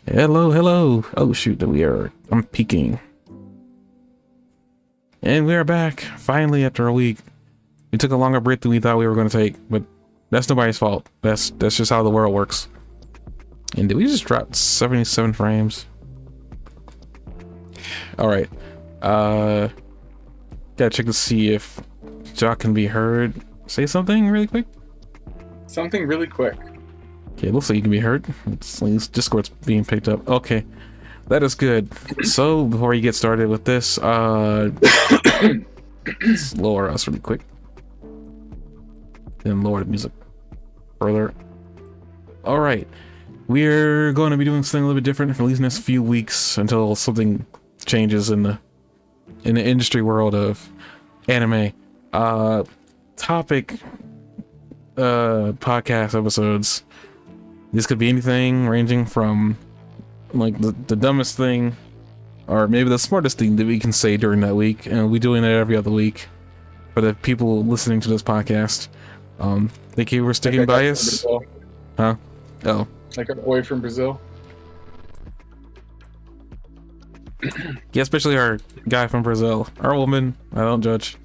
Hello, hello. Oh shoot, I'm peeking. And we are back, finally, after a week. We took a longer break than we thought we were going to take, but that's nobody's fault. That's just how the world works. And did we just drop 77 frames? Alright. Gotta check to see if Jock can be heard. Say something really quick. Something really quick. Okay, it looks like you can be heard. At least Discord's being picked up. Okay, that is good. So before you get started with this, let's lower us really quick. Then lower the music further. All right, we're going to be doing something a little bit different for these next few weeks until something changes in the industry world of anime. Topic podcast episodes. This could be anything ranging from like the dumbest thing or maybe the smartest thing that we can say during that week, and we'll be doing it every other week for the people listening to this podcast. Thank you for sticking by us. Huh? Oh. Like our boy from Brazil. Yeah, especially our guy from Brazil. Our woman. I don't judge.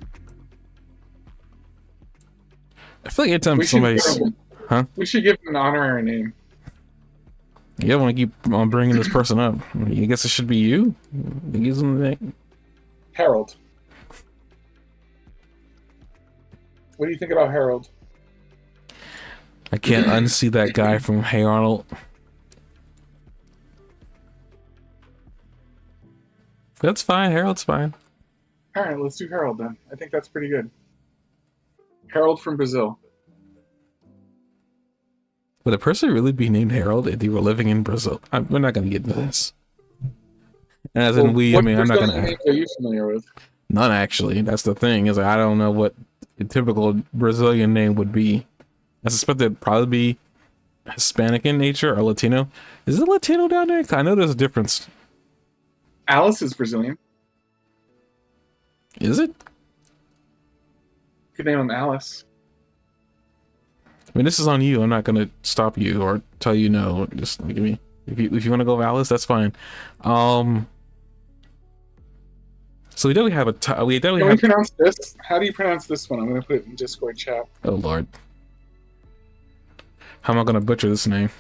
I feel like every time somebody's... Huh? We should give him an honorary name. You don't want to keep on bringing this person up. I guess it should be you. Use them the name. Harold. What do you think about Harold? I can't unsee that guy from Hey Arnold. That's fine. Harold's fine. All right, let's do Harold then. I think that's pretty good. Harold from Brazil. Would a person really be named Harold if they were living in Brazil? We're not going to get into this. As in we, I mean, I'm not going to... What names are you familiar with? None, actually. That's the thing, is I don't know what a typical Brazilian name would be. I suspect it'd probably be Hispanic in nature or Latino. Is it Latino down there? I know there's a difference. Alice is Brazilian. Is it? You could name him Alice. I mean, this is on you. I'm not gonna stop you or tell you no. Just give me if you want to go with Alice, that's fine. So we definitely have a we definitely Can have. we pronounce this? How do you pronounce this one? I'm gonna put it in Discord chat. Oh Lord, how am I gonna butcher this name?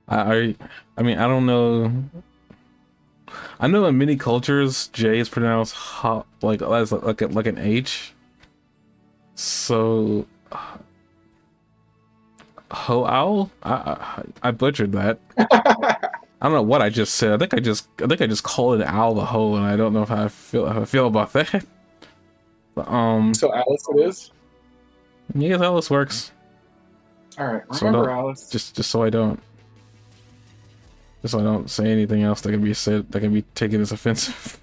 I mean, I don't know. I know in many cultures J is pronounced like as like an H. So ho owl. I butchered that. I don't know what I just said. I think I just called it owl the hoe, and I don't know how I feel about that. But, so Alice it is. yeah, Alice works. All right, So remember Alice. Just so I don't say anything else that can be said that can be taken as offensive.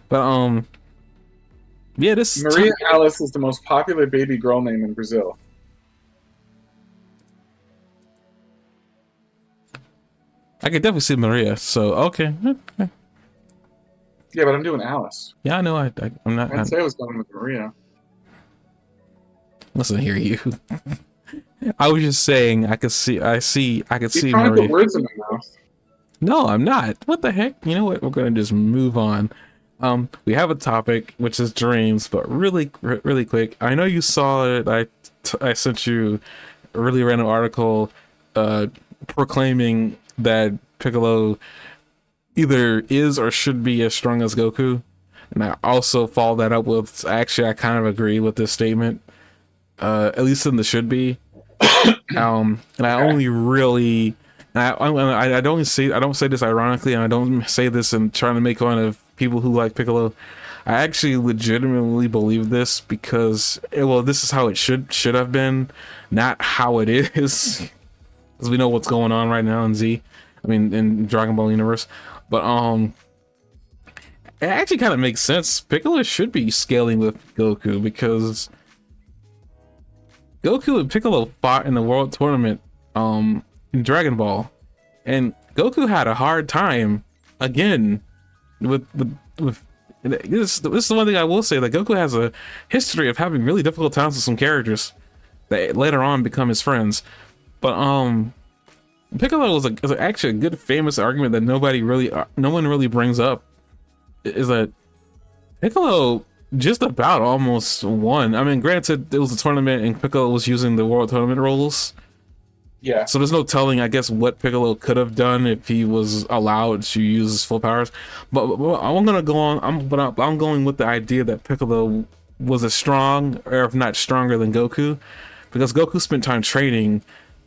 But yeah, this Maria Alice is the most popular baby girl name in Brazil. I could definitely see Maria. So okay. Yeah, but I'm doing Alice. Yeah, I know. I'm not. I didn't say I was going with Maria. Listen, hear you. I was just saying I could see. I could see You're trying to Maria. put words in my mouth. No, I'm not. What the heck? You know what? We're gonna just move on. We have a topic which is dreams, but really quick. I know you saw it. I sent you a really random article, proclaiming that Piccolo either is or should be as strong as Goku, and I also followed that up with actually I kind of agree with this statement, at least in the should be. And I only really. I don't say this ironically, and I don't say this in trying to make fun of people who like Piccolo. I actually legitimately believe this because, well, this is how it should have been, not how it is, because we know what's going on right now in Z. I mean, in Dragon Ball universe, but it actually kind of makes sense. Piccolo should be scaling with Goku because Goku and Piccolo fought in the World Tournament in Dragon Ball, and Goku had a hard time again with this is the one thing I will say, that Goku has a history of having really difficult times with some characters that later on become his friends. But Piccolo is actually a good famous argument that no one really brings up, is that Piccolo just about almost won. I mean, granted, it was a tournament and Piccolo was using the World Tournament rules. Yeah. So there's no telling, I guess, what Piccolo could have done if he was allowed to use his full powers. But I'm gonna go on. I'm going with the idea that Piccolo was as strong, or if not stronger, than Goku, because Goku spent time training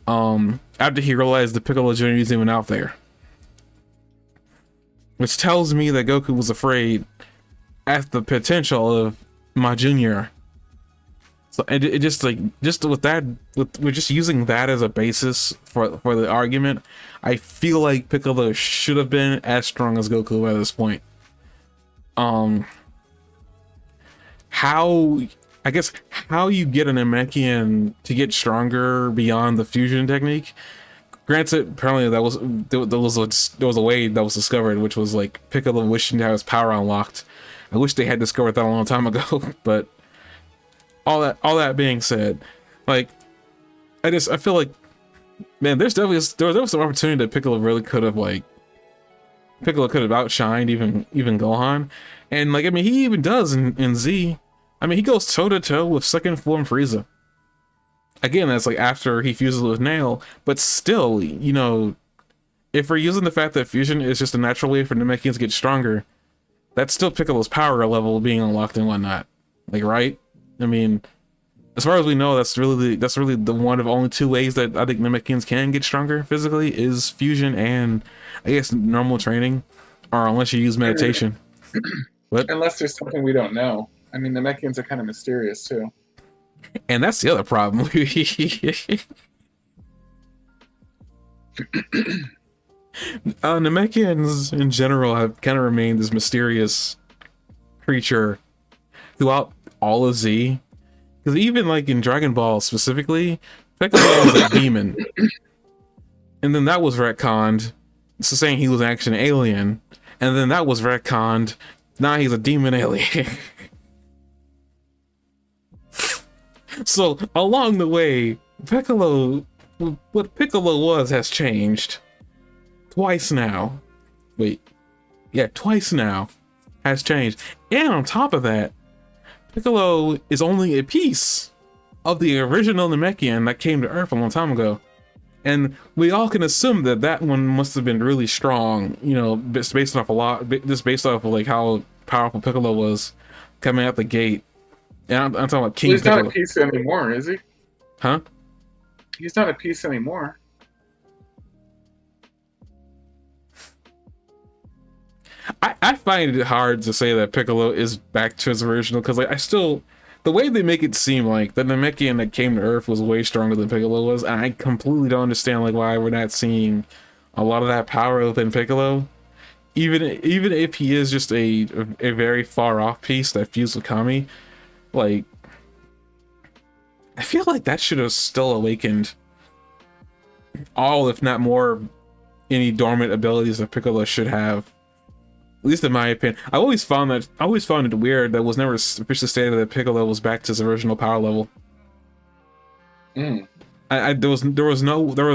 after he realized the Piccolo Jr. isn't even out there, which tells me that Goku was afraid at the potential of my Junior. So it just with that, we're just using that as a basis for the argument. I feel like Piccolo should have been as strong as Goku at this point. How you get an Namekian to get stronger beyond the fusion technique? Granted, apparently there was a way that was discovered, which was like Piccolo wishing to have his power unlocked. I wish they had discovered that a long time ago, but all that being said, like, I feel like, man, there was some opportunity that Piccolo really could have outshined even Gohan. And like, I mean, he even does in Z. I mean, he goes toe to toe with second form Frieza. Again, that's like after he fuses with Nail, but still, you know, if we're using the fact that fusion is just a natural way for Namekians to get stronger, that's still Piccolo's power level being unlocked and whatnot. Like, right? I mean, as far as we know, that's really the one of only two ways that I think Namekians can get stronger physically, is fusion and, I guess, normal training, or unless you use meditation. But unless there's something we don't know. I mean, Namekians are kind of mysterious too. And that's the other problem. Namekians in general have kind of remained this mysterious creature throughout all of Z, because even like in Dragon Ball specifically, Piccolo was a demon, and then that was retconned, so saying he was actually an alien, and then that was retconned, now he's a demon alien. So along the way, what Piccolo was has changed twice now. Twice now has changed, and on top of that, Piccolo is only a piece of the original Namekian that came to Earth a long time ago. And we all can assume that that one must have been really strong, you know, based off of like how powerful Piccolo was coming out the gate. And I'm talking about King Piccolo. He's not a piece anymore, is he? Huh? He's not a piece anymore. I find it hard to say that Piccolo is back to his original, because like, the way they make it seem like the Namekian that came to Earth was way stronger than Piccolo was, and I completely don't understand like why we're not seeing a lot of that power within Piccolo, even if he is just a very far off piece that fused with Kami. Like, I feel like that should have still awakened all, if not more, any dormant abilities that Piccolo should have. At least in my opinion. I always found it weird that it was never officially stated that Piccolo was back to his original power level. There was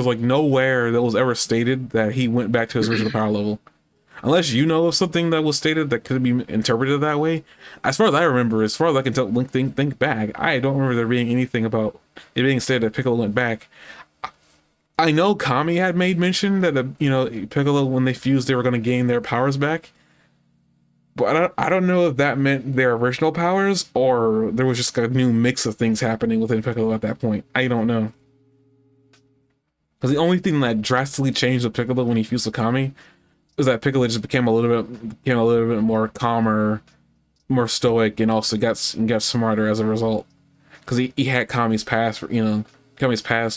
like nowhere that was ever stated that he went back to his original power level. Unless you know of something that was stated that could be interpreted that way. As far as I remember, as far as I can tell, think back, I don't remember there being anything about it being stated that Piccolo went back. I know Kami had made mention that you know, Piccolo, when they fused, they were going to gain their powers back. But I don't know if that meant their original powers, or there was just a new mix of things happening within Piccolo at that point. I don't know. Because the only thing that drastically changed with Piccolo when he fused with Kami is that Piccolo just became a little bit more calmer, more stoic, and also got smarter as a result. Because he had Kami's past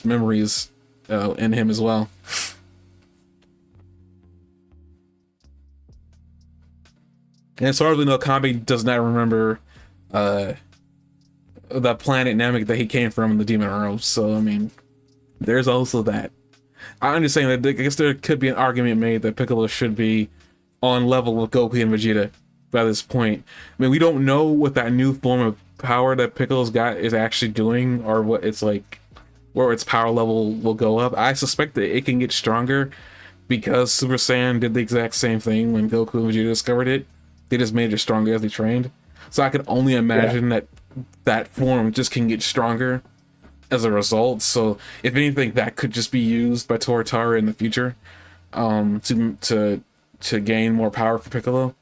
memories in him as well. And as far as we know, Kami does not remember the planet Namek that he came from in the Demon Realm. So I mean, there's also that. I'm just saying that I guess there could be an argument made that Piccolo should be on level with Goku and Vegeta by this point. I mean, we don't know what that new form of power that Piccolo's got is actually doing, or what it's like, where its power level will go up. I suspect that it can get stronger because Super Saiyan did the exact same thing when Goku and Vegeta discovered it. They just made it stronger as they trained. So I could only imagine that that form just can get stronger as a result. So if anything, that could just be used by Toritara in the future, to gain more power for Piccolo,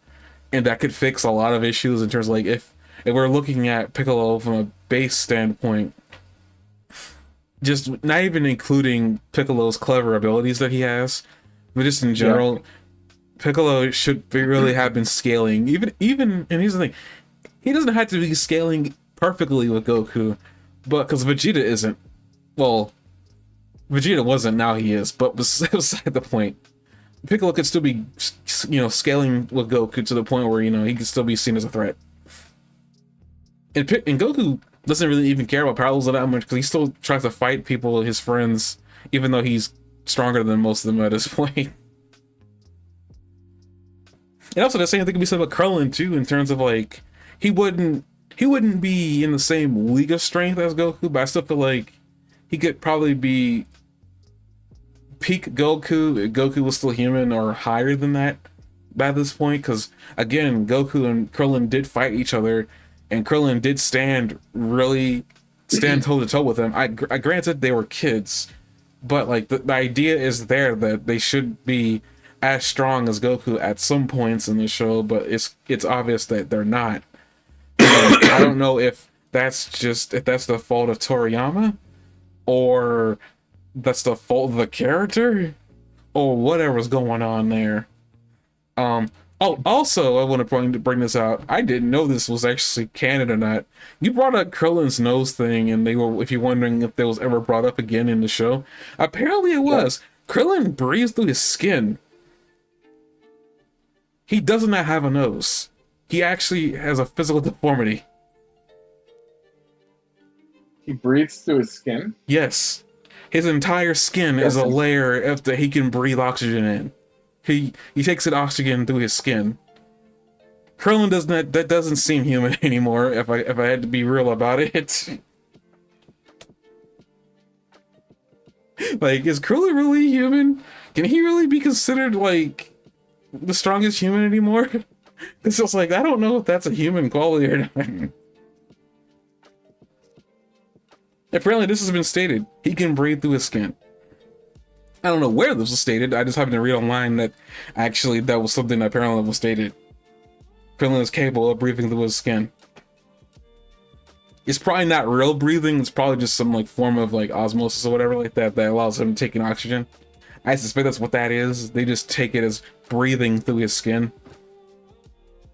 and that could fix a lot of issues in terms of like if we're looking at Piccolo from a base standpoint, just not even including Piccolo's clever abilities that he has, but just in general, Piccolo should really have been scaling. Even and here's the thing, he doesn't have to be scaling perfectly with Goku, but because Vegeta isn't. Well, Vegeta wasn't, now he is, but beside the point, Piccolo could still be, scaling with Goku to the point where, he can still be seen as a threat. And Goku doesn't really even care about power levels that much because he still tries to fight people, his friends, even though he's stronger than most of them at this point. And also the same thing can be said about Krillin too, in terms of like, he wouldn't be in the same league of strength as Goku, but I still feel like he could probably be peak Goku if Goku was still human, or higher than that by this point, because again, Goku and Krillin did fight each other, and Krillin did stand toe to toe with him. I granted they were kids, but like the idea is there that they should be as strong as Goku at some points in the show, but it's obvious that they're not. And I don't know if that's the fault of Toriyama, or that's the fault of the character, or whatever's going on there. Also, I want to bring this out. I didn't know this was actually canon or not. You brought up Krillin's nose thing, and if you're wondering if that was ever brought up again in the show, apparently it was. Krillin breathes through his skin. He does not have a nose. He actually has a physical deformity. He breathes through his skin? Yes. His entire skin is a layer that he can breathe oxygen in. He takes in oxygen through his skin. Krillin that doesn't seem human anymore, if I had to be real about it. Like, is Krillin really human? Can he really be considered like the strongest human anymore? It's just like, I don't know if that's a human quality or not. Apparently this has been stated. He can breathe through his skin. I don't know where this was stated. I just happened to read online that actually that was something that apparently was stated. Krillin is capable of breathing through his skin. It's probably not real breathing. It's probably just some like form of like osmosis or whatever like that allows him to take in oxygen. I suspect that's what that is. They just take it as breathing through his skin.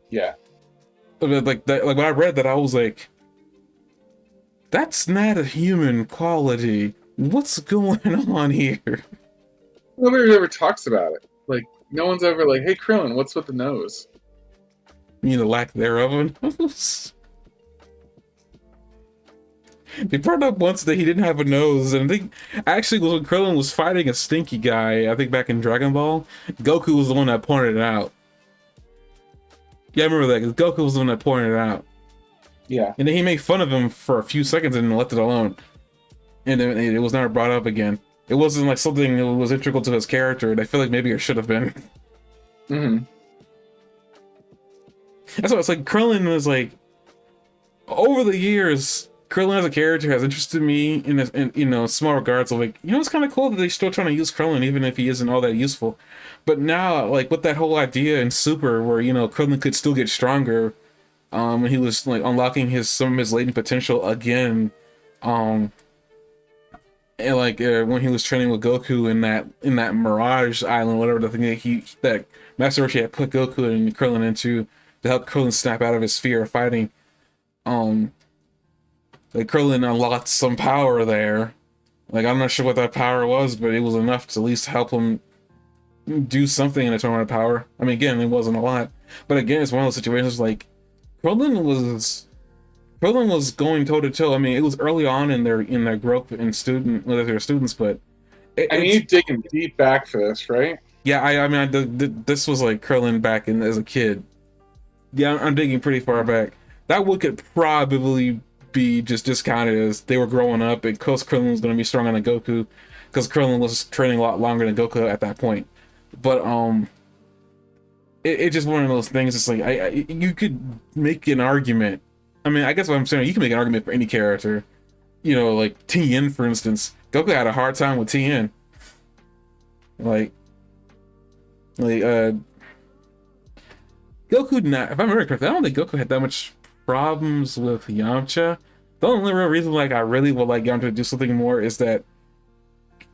Yeah. Like when I read that, I was like, that's not a human quality. What's going on here? Nobody ever talks about it. Like, no one's ever like, hey, Krillin, what's with the nose? You mean the lack thereof of a nose? They brought up once that he didn't have a nose, and I think actually when Krillin was fighting a stinky guy, I think back in Dragon Ball, Goku was the one that pointed it out. Yeah, I remember that, because Goku was the one that pointed it out. Yeah. And then he made fun of him for a few seconds and left it alone. And then it was never brought up again. It wasn't like something that was integral to his character, and I feel like maybe it should have been. Mm-hmm. That's why it's like, Krillin was like, over the years, Krillin as a character has interested me in small regards of like, it's kind of cool that they're still trying to use Krillin even if he isn't all that useful. But now, like with that whole idea in Super where, Krillin could still get stronger, and he was like unlocking some of his latent potential again, and like when he was training with Goku in that Mirage Island, whatever the thing that Master Roshi had put Goku and Krillin into to help Krillin snap out of his fear of fighting. Like Krillin unlocked some power there. Like I'm not sure what that power was, but it was enough to at least help him do something in a tournament of power. I mean, again, it wasn't a lot, but again, it's one of those situations like Krillin was Krillin was going toe to toe. I mean, it was early on in their growth in student with their students, but I mean, it's you're digging deep back for this, right? yeah. I mean, this was like Krillin back in as a kid. Yeah, I'm digging pretty far back. That one could probably be just discounted as they were growing up, and Coach Krillin was going to be stronger than Goku, because Krillin was training a lot longer than Goku at that point. But it's just one of those things. It's like you could make an argument. I mean, I guess what I'm saying, you can make an argument for any character. You know, like Tien, for instance. Goku had a hard time with Tien. Like, like Goku, not, if I remember correctly, I don't think Goku had that much problems with Yamcha. The only real reason like I really would like Yamcha to do something more is that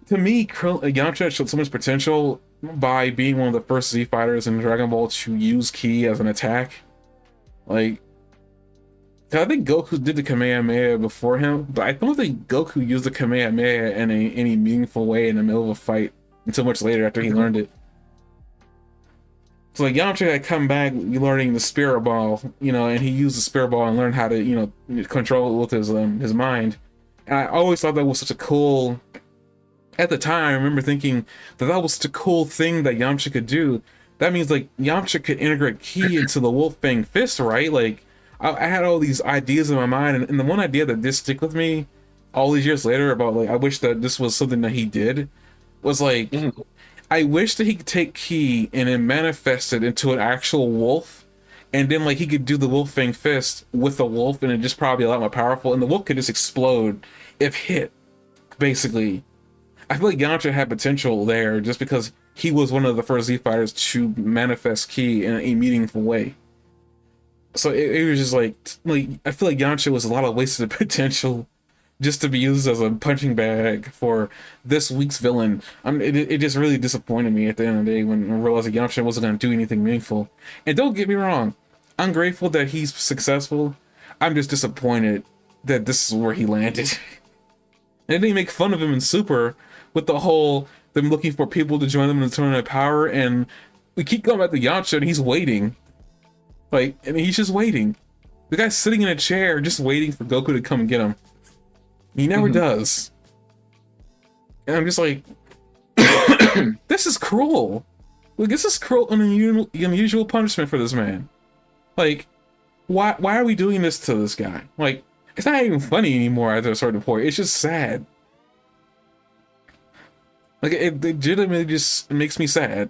to me, Yamcha showed so much potential by being one of the first Z fighters in Dragon Ball to use Ki as an attack. Like, 'cause I think Goku did the Kamehameha before him, but I don't think Goku used the Kamehameha in any meaningful way in the middle of a fight until much later after he learned it. So like Yamcha had come back learning the Spirit Ball, you know, and he used the Spirit Ball and learned how to, you know, control it with his mind. And I always thought that was such a cool. At the time, I remember thinking that that was such a cool thing that Yamcha could do. That means like Yamcha could integrate Ki into the Wolf Fang Fist, right? Like I had all these ideas in my mind, and the one idea that did stick with me all these years later about like I wish that this was something that he did was like. I wish that he could take Ki and then manifest it into an actual wolf, and then like he could do the Wolf Fang Fist with the wolf, and it just probably a lot more powerful, and the wolf could just explode if hit. Basically, I feel like Yamcha had potential there just because he was one of the first Z fighters to manifest Ki in a meaningful way. So it was just like I feel like Yamcha was a lot of wasted potential just to be used as a punching bag for this week's villain. It just really disappointed me at the end of the day when I realized that Yamcha wasn't going to do anything meaningful. And don't get me wrong, I'm grateful that he's successful. I'm just disappointed that this is where he landed. And they make fun of him in Super with the whole them looking for people to join them in the Tournament of Power, and we keep going back to Yamcha and he's waiting. Like, and he's just waiting. The guy's sitting in a chair just waiting for Goku to come and get him. He never does. And I'm just like, this is cruel. Like, this is cruel and unusual punishment for this man. Like, why are we doing this to this guy? Like, it's not even funny anymore at a certain point. It's just sad. Like, it legitimately just makes me sad.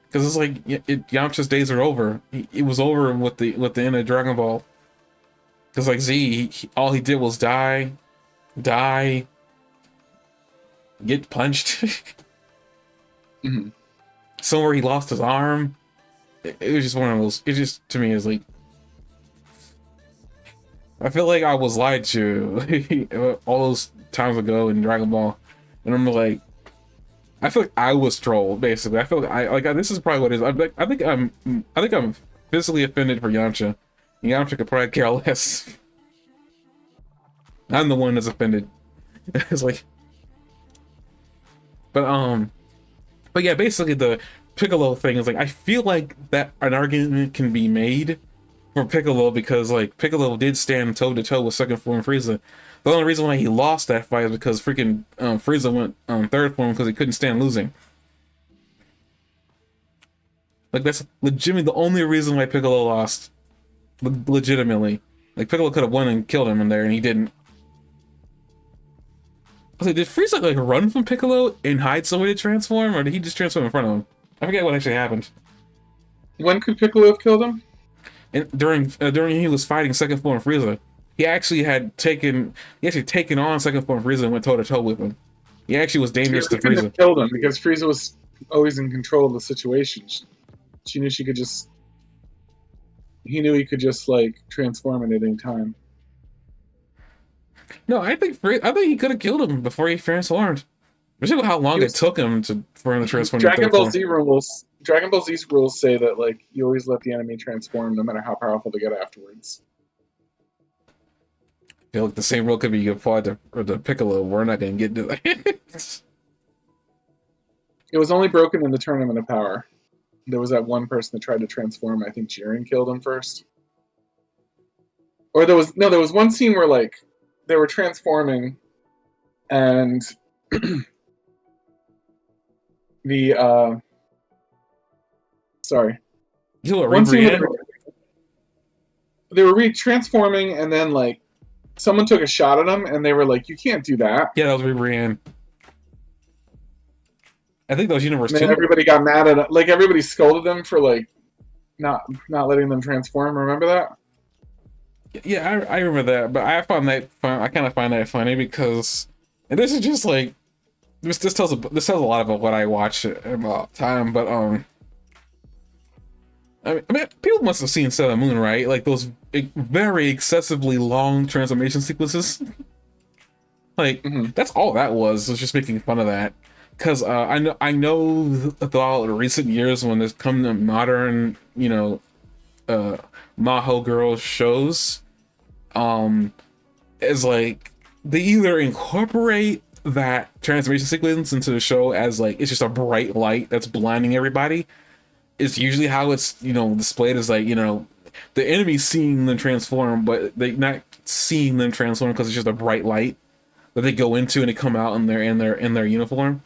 Because it's like, Yamcha's days are over. It was over with the end of Dragon Ball. Because like Z, all he did was die, get punched. Somewhere he lost his arm. It was just one of those. It just to me is like, I feel like I was lied to all those times ago in Dragon Ball, and I'm like, I feel like I was trolled basically. I feel like this is probably what it is. I think I'm physically offended for Yamcha. Yamcha could probably care less. I'm the one that's offended. It's like, but yeah, basically the Piccolo thing is like, I feel like that an argument can be made for Piccolo because like Piccolo did stand toe to toe with second form Frieza. The only reason why he lost that fight is because freaking Frieza went third form because he couldn't stand losing. Like that's legitimately the only reason why Piccolo lost. Legitimately, like Piccolo could have won and killed him in there, and he didn't. I was like, did Frieza like run from Piccolo and hide somewhere to transform, or did he just transform in front of him? I forget what actually happened. When could Piccolo have killed him? And during he was fighting second form Frieza, he actually taken on second form Frieza and went toe to toe with him. He actually was dangerous to couldn't Frieza. have killed him because Frieza was always in control of the situation. She knew she could just. He knew he could just like transform at any time. No, I think he could have killed him before he transformed. Especially how long it took him for him to transform. Dragon Ball Z rules. Dragon Ball Z's rules say that like you always let the enemy transform, no matter how powerful they get afterwards. I feel like the same rule could be applied to Piccolo. We're not going to get into that. It was only broken in the Tournament of Power. There was that one person that tried to transform. I think Jiren killed him first. or there was one scene where like they were transforming, and the sorry, You know what, one scene where Rebrienne? they were transforming, and then like someone took a shot at them, and they were like, "You can't do that." Yeah, that was Rebrienne. I think that was Universe And then 2. everybody got mad at like everybody scolded them for like not letting them transform. Remember that? Yeah, I remember that, but I found that fun. I kind of find that funny because, and this is just like this tells a lot about what I watch about time. But I mean, people must have seen Sailor Moon, right? Like those very excessively long transformation sequences. Like that's all that was just making fun of that. Because I know throughout recent years when there's come to modern, Maho girl shows, is like they either incorporate that transformation sequence into the show as like it's just a bright light that's blinding everybody. It's usually how it's displayed as like the enemy seeing them transform, but they not seeing them transform because it's just a bright light that they go into and they come out and they're in their uniform.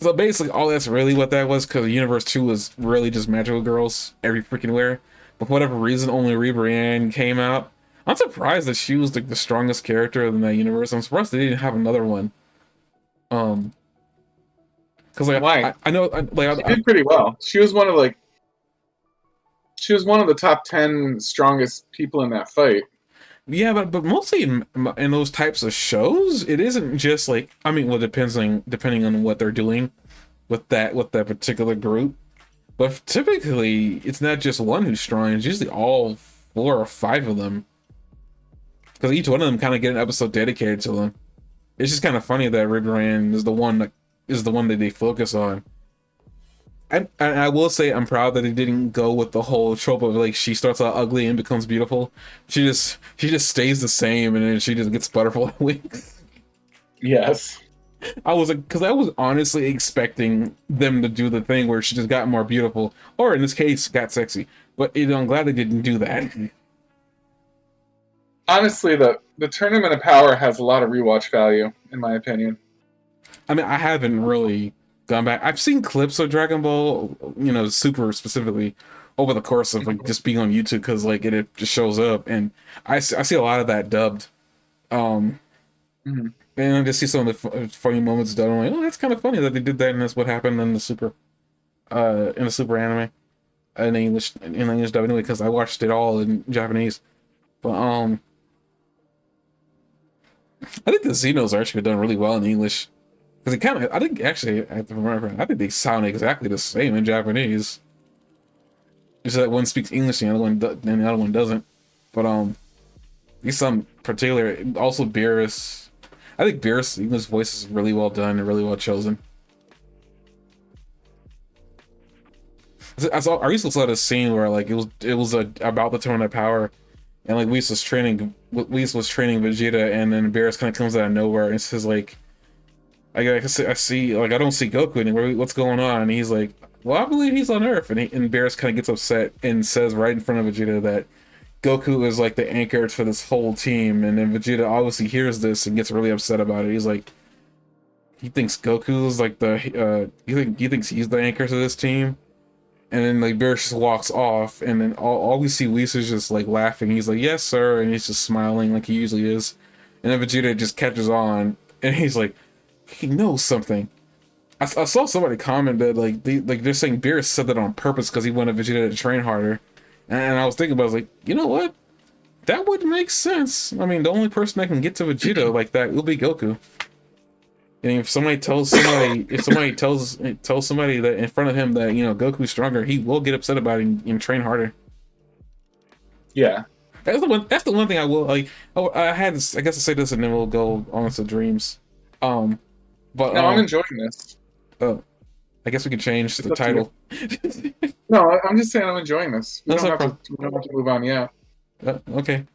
So basically, all that's really what that was, because Universe 2 was really just magical girls every freaking where. But for whatever reason, only Rebrienne came out. I'm surprised that she was like the strongest character in that universe. I'm surprised they didn't have another one. Because like Why? I know She did pretty well. She was one of the top 10 strongest people in that fight. yeah, but mostly in those types of shows, it isn't just like I mean, well, depending on what they're doing with that particular group. But typically, it's not just one who's strong. It's usually all 4 or 5 of them, because each one of them kind of get an episode dedicated to them. It's just kind of funny that Riverand is the one that they focus on. And I will say I'm proud that they didn't go with the whole trope of like she starts out ugly and becomes beautiful. She just stays the same and then she just gets butterfly wings. Yes. Because I was honestly expecting them to do the thing where she just got more beautiful, or in this case, got sexy. But I'm glad they didn't do that. Honestly, the Tournament of Power has a lot of rewatch value, in my opinion. I mean, I haven't really gone back. I've seen clips of Dragon Ball, Super specifically, over the course of like just being on YouTube because like it just shows up, and I see a lot of that dubbed. And I just see some of the funny moments done. I'm like, oh, that's kind of funny that they did that, and that's what happened in the Super anime, in English dub anyway, because I watched it all in Japanese. But I think the Xenos are actually done really well in English, because I think actually I have to remember, I think they sound exactly the same in Japanese. Just that one speaks English and the other one doesn't. But these some particular also Beerus. I think Beerus' English voice is really well done and really well chosen. I recently saw this scene where like it was about the Tournament of Power, and like Whis was training Vegeta, and then Beerus kind of comes out of nowhere and says like, I see like I don't see Goku anywhere. What's going on? And he's like, well, I believe he's on Earth, and Beerus kind of gets upset and says right in front of Vegeta that Goku is like the anchor for this whole team, and then Vegeta obviously hears this and gets really upset about it. He's like, he thinks Goku is like he thinks he's the anchor to this team, and then like Beerus just walks off, and then all we see Whis is just like laughing. He's like, yes sir, and he's just smiling like he usually is, and then Vegeta just catches on, and he's like, he knows something. I saw somebody comment that like they're saying Beerus said that on purpose because he wanted Vegeta to train harder. And I was thinking about it, I was like, you know what? That would make sense. I mean, the only person that can get to Vegeta like that will be Goku. And if somebody tells somebody that in front of him that Goku's stronger, he will get upset about it and train harder. Yeah, That's the one thing I will like. Oh, I guess I say this and then we'll go on to dreams. But no, I'm enjoying this. Oh, I guess we can change the title. No, I'm just saying I'm enjoying this. We don't have to move on yet. Okay,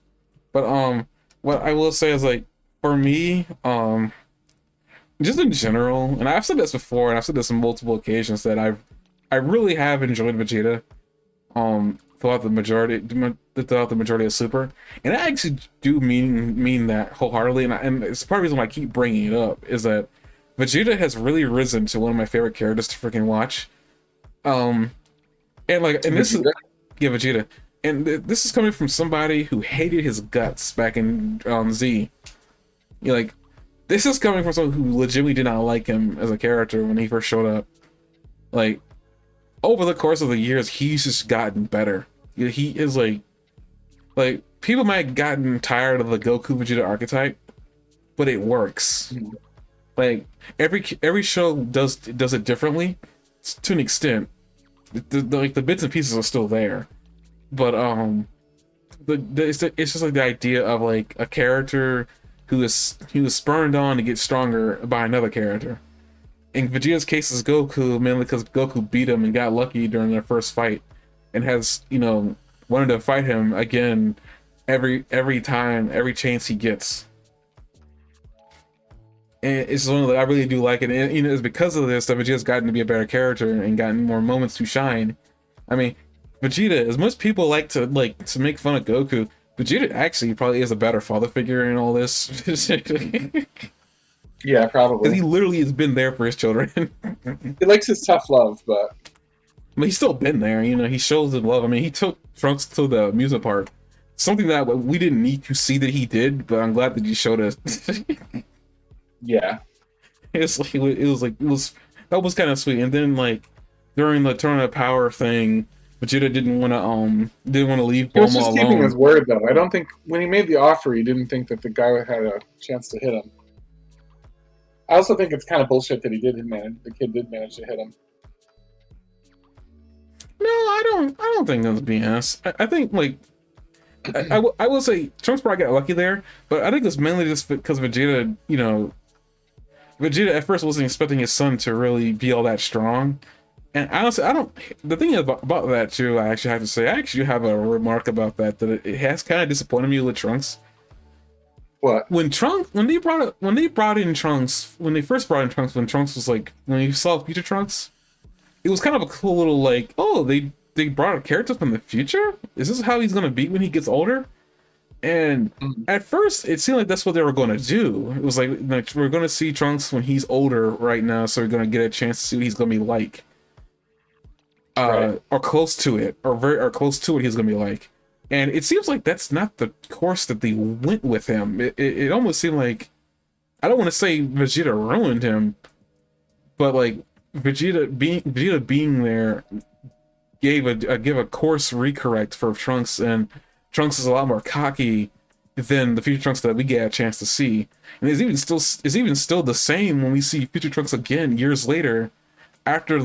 but what I will say is like for me, just in general, and I've said this before, and I've said this on multiple occasions that I really have enjoyed Vegeta. throughout the majority of Super, and I actually do mean that wholeheartedly, and it's part of the reason why I keep bringing it up is that Vegeta has really risen to one of my favorite characters to freaking watch. Um, and this is Vegeta? yeah, Vegeta, and this is coming from somebody who hated his guts back in Z. You know, like this is coming from someone who legitimately did not like him as a character when he first showed up. Like over the course of the years, he's just gotten better. He is like people might have gotten tired of the Goku Vegeta archetype, but it works. Like every show does it differently to an extent. Like the bits and pieces are still there, but it's just like the idea of like a character who was spurned on to get stronger by another character. In Vegeta's case is Goku, mainly because Goku beat him and got lucky during their first fight, and has wanted to fight him again every time, every chance he gets. And it's one of the, I really do like it, and it's because of this that Vegeta's gotten to be a better character and gotten more moments to shine. I mean, Vegeta, as much people like to make fun of Goku, Vegeta actually probably is a better father figure in all this. Yeah, probably. Because he literally has been there for his children. He likes his tough love, but He's still been there. He shows his love. I mean, he took Trunks to the amusement park, something that we didn't need to see that he did, but I'm glad that he showed us. yeah. It was that was kind of sweet. And then during the Tournament of Power thing, Vegeta didn't want to leave He was Bulma just alone. keeping his word, though. I don't think when he made the offer, he didn't think that the guy had a chance to hit him. I also think it's kind of bullshit that the kid did manage to hit him. No, I don't think that's BS. I think I will say Trunks probably got lucky there, but I think it's mainly just because Vegeta, Vegeta at first wasn't expecting his son to really be all that strong. And honestly, I don't. The thing about that too, I actually have to say, I actually have a remark about that it has kind of disappointed me with Trunks. What? When they brought in Trunks, when they first brought in Trunks, when Trunks was when you saw future Trunks, it was kind of a cool little oh, they brought a character from the future? Is this how he's gonna be when he gets older? And at first it seemed like that's what they were gonna do. It was like we're gonna see Trunks when he's older right now, so we're gonna get a chance to see what he's gonna be like. Right. Or close to it, or close to what he's gonna be like. And it seems like that's not the course that they went with him. It almost seemed like, I don't want to say Vegeta ruined him, but Vegeta being there gave a course recorrect for Trunks, and Trunks is a lot more cocky than the future Trunks that we get a chance to see. And it's even still the same when we see future Trunks again years later, after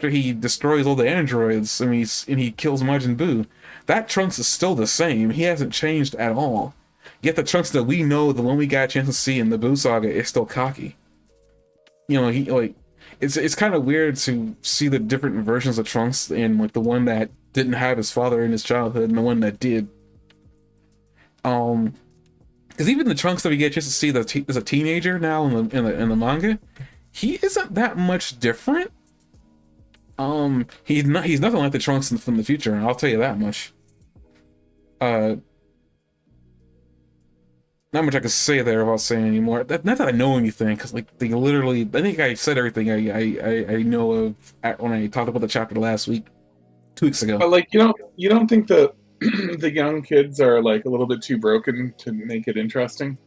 he destroys all the androids and he kills Majin Buu. That Trunks is still the same. He hasn't changed at all. Yet the Trunks that we know, the one we got a chance to see in the Buu saga, is still cocky. It's kind of weird to see the different versions of Trunks, and the one that didn't have his father in his childhood and the one that did. Because even the Trunks that we get a chance to see as a teenager now in the manga, he isn't that much different. He's nothing like the Trunks from the future. I'll tell you that much. Not much I can say there about saying anymore. Not that I know anything, because they literally, I think I said everything I know of when I talked about the chapter last week, 2 weeks ago. But you don't think that the young kids are a little bit too broken to make it interesting?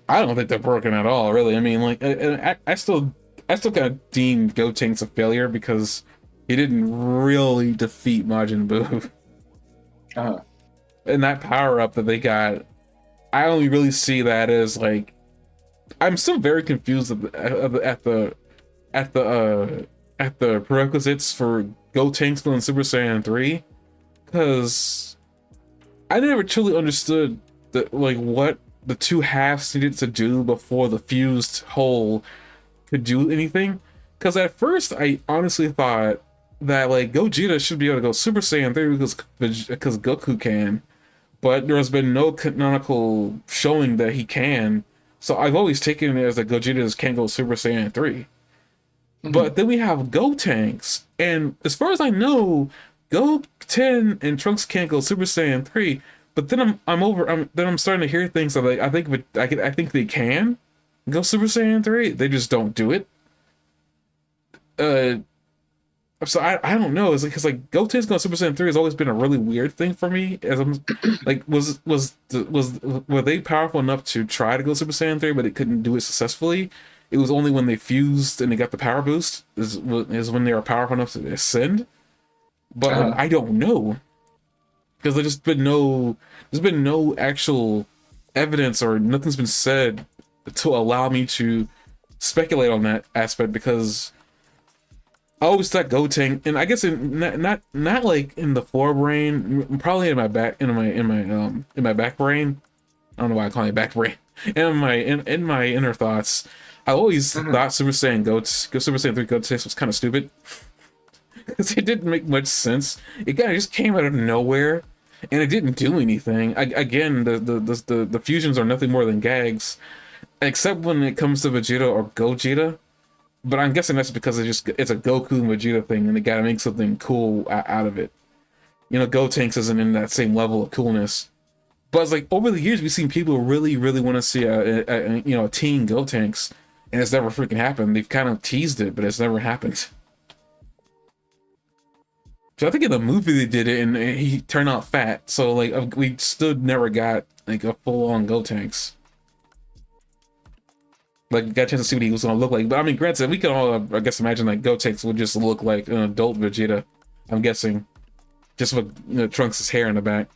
I don't think they're broken at all, really. I mean, I still kind of deem Gotenks a failure because he didn't really defeat Majin Buu. And that power up that they got, I only really see that as I'm still very confused at the prerequisites for Gotenks going Super Saiyan 3, because I never truly understood what the two halves needed to do before the fused whole could do anything. Because at first I honestly thought that Gogeta should be able to go Super Saiyan 3 because Goku can, but there has been no canonical showing that he can. So I've always taken it as that Gogeta can't go Super Saiyan 3. Mhm. But then we have Gotenks, and as far as I know, Goten and Trunks can't go Super Saiyan 3. But then I'm starting to hear things that like I think they can go Super Saiyan 3. They just don't do it. Uh, so I don't know. It's because like Goten's going Super Saiyan 3 has always been a really weird thing for me. As I'm like, were they powerful enough to try to go Super Saiyan 3, but it couldn't do it successfully? It was only when they fused and they got the power boost is when they were powerful enough to ascend. But like Uh-huh. I don't know because there's been no actual evidence or nothing's been said to allow me to speculate on that aspect because I always thought Gotenk, and I guess not like in the forebrain, probably in my back in my back brain. I don't know why I call it back brain. In my inner thoughts, I always Mhm. thought Super Saiyan 3 Gotenks was kind of stupid because it didn't make much sense. It kind of just came out of nowhere, and it didn't do anything. Again, the fusions are nothing more than gags, except when it comes to Vegeta or Gogeta. But I'm guessing that's because it's a Goku and Vegeta thing, and they gotta make something cool out of it. You know, Gotenks isn't in that same level of coolness. But it's like over the years, we've seen people really, really want to see a teen Gotenks, and it's never freaking happened. They've kind of teased it, but it's never happened. So I think in the movie they did it, and he turned out fat. So like we still never got like a full on Gotenks. Like got a chance to see what he was gonna look like. But I mean, granted, we can all I guess imagine like Gotenks would just look like an adult Vegeta. I'm guessing, just with Trunks' hair in the back.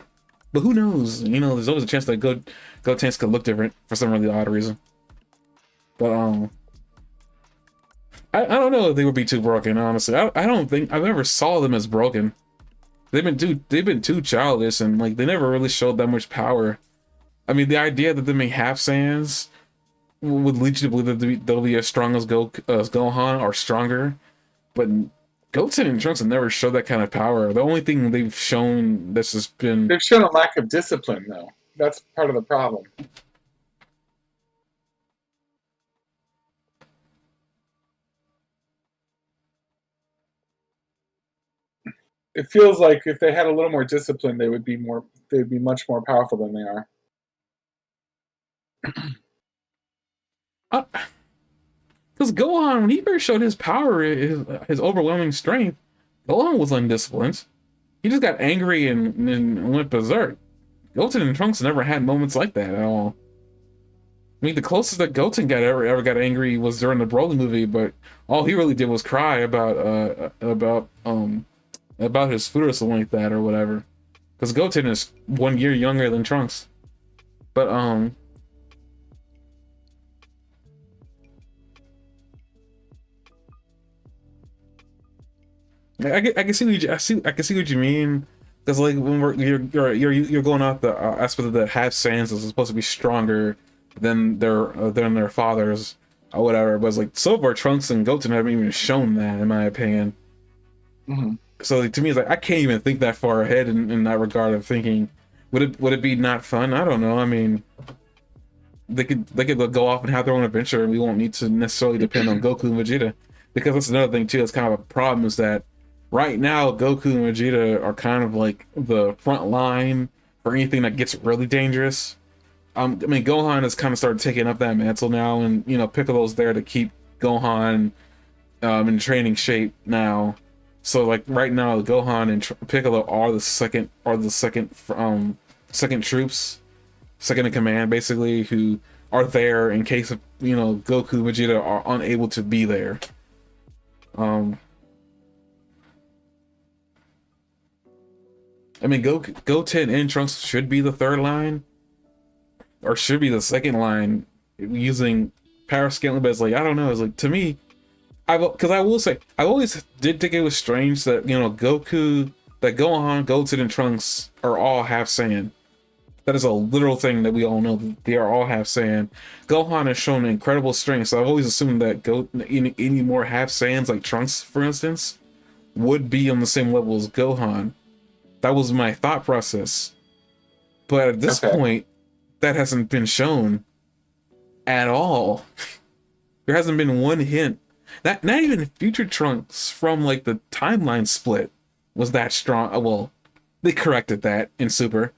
But who knows? You know, there's always a chance that Gotenks could look different for some really odd reason. But I don't know if they would be too broken. Honestly, I don't think I've ever saw them as broken. They've been too childish and like they never really showed that much power. I mean, the idea that they may have Saiyans would lead you to believe that they'll be as strong as Gohan or stronger, but Goten and Trunks have never showed that kind of power. The only thing they've shown that's just been They've shown a lack of discipline, though. That's part of the problem. It feels like if they had a little more discipline, they would be more. They'd be much more powerful than they are. because Gohan when he first showed his power, his overwhelming strength, Gohan was undisciplined. He just got angry and went berserk. Goten and Trunks never had moments like that at all. I mean, the closest that Goten got ever got angry was during the Broly movie, but all he really did was cry about his food or something like that or whatever. Because Goten is 1 year younger than Trunks. But I can see I can see what you mean. Because like when you're going off the aspect of the half Saiyans is supposed to be stronger than their fathers or whatever. But it's like so far Trunks and Goten haven't even shown that in my opinion. Mm-hmm. So like, to me it's like I can't even think that far ahead in that regard of thinking would it be not fun? I don't know. I mean they could go off and have their own adventure and we won't need to necessarily depend on Goku and Vegeta. Because that's another thing too, it's kind of a problem is that right now Goku and Vegeta are kind of like the front line for anything that gets really dangerous. I mean Gohan has kind of started taking up that mantle now and you know Piccolo's there to keep Gohan in training shape now. So like right now Gohan and Piccolo are second troops, second in command basically, who are there in case of Goku and Vegeta are unable to be there. um I mean Goten and Trunks should be the third line or should be the second line using power scaling, but it's like I don't know, it's like to me because I will say I always did think it was strange that Gohan, Goten, and Trunks are all half Saiyan. That is a literal thing that we all know. That they are all half Saiyan. Gohan has shown incredible strength, so I've always assumed that any more half Saiyans like Trunks, for instance, would be on the same level as Gohan. That was my thought process. But at this point, that hasn't been shown at all. There hasn't been one hint Not even Future Trunks from like the timeline split was that strong. Well, they corrected that in Super,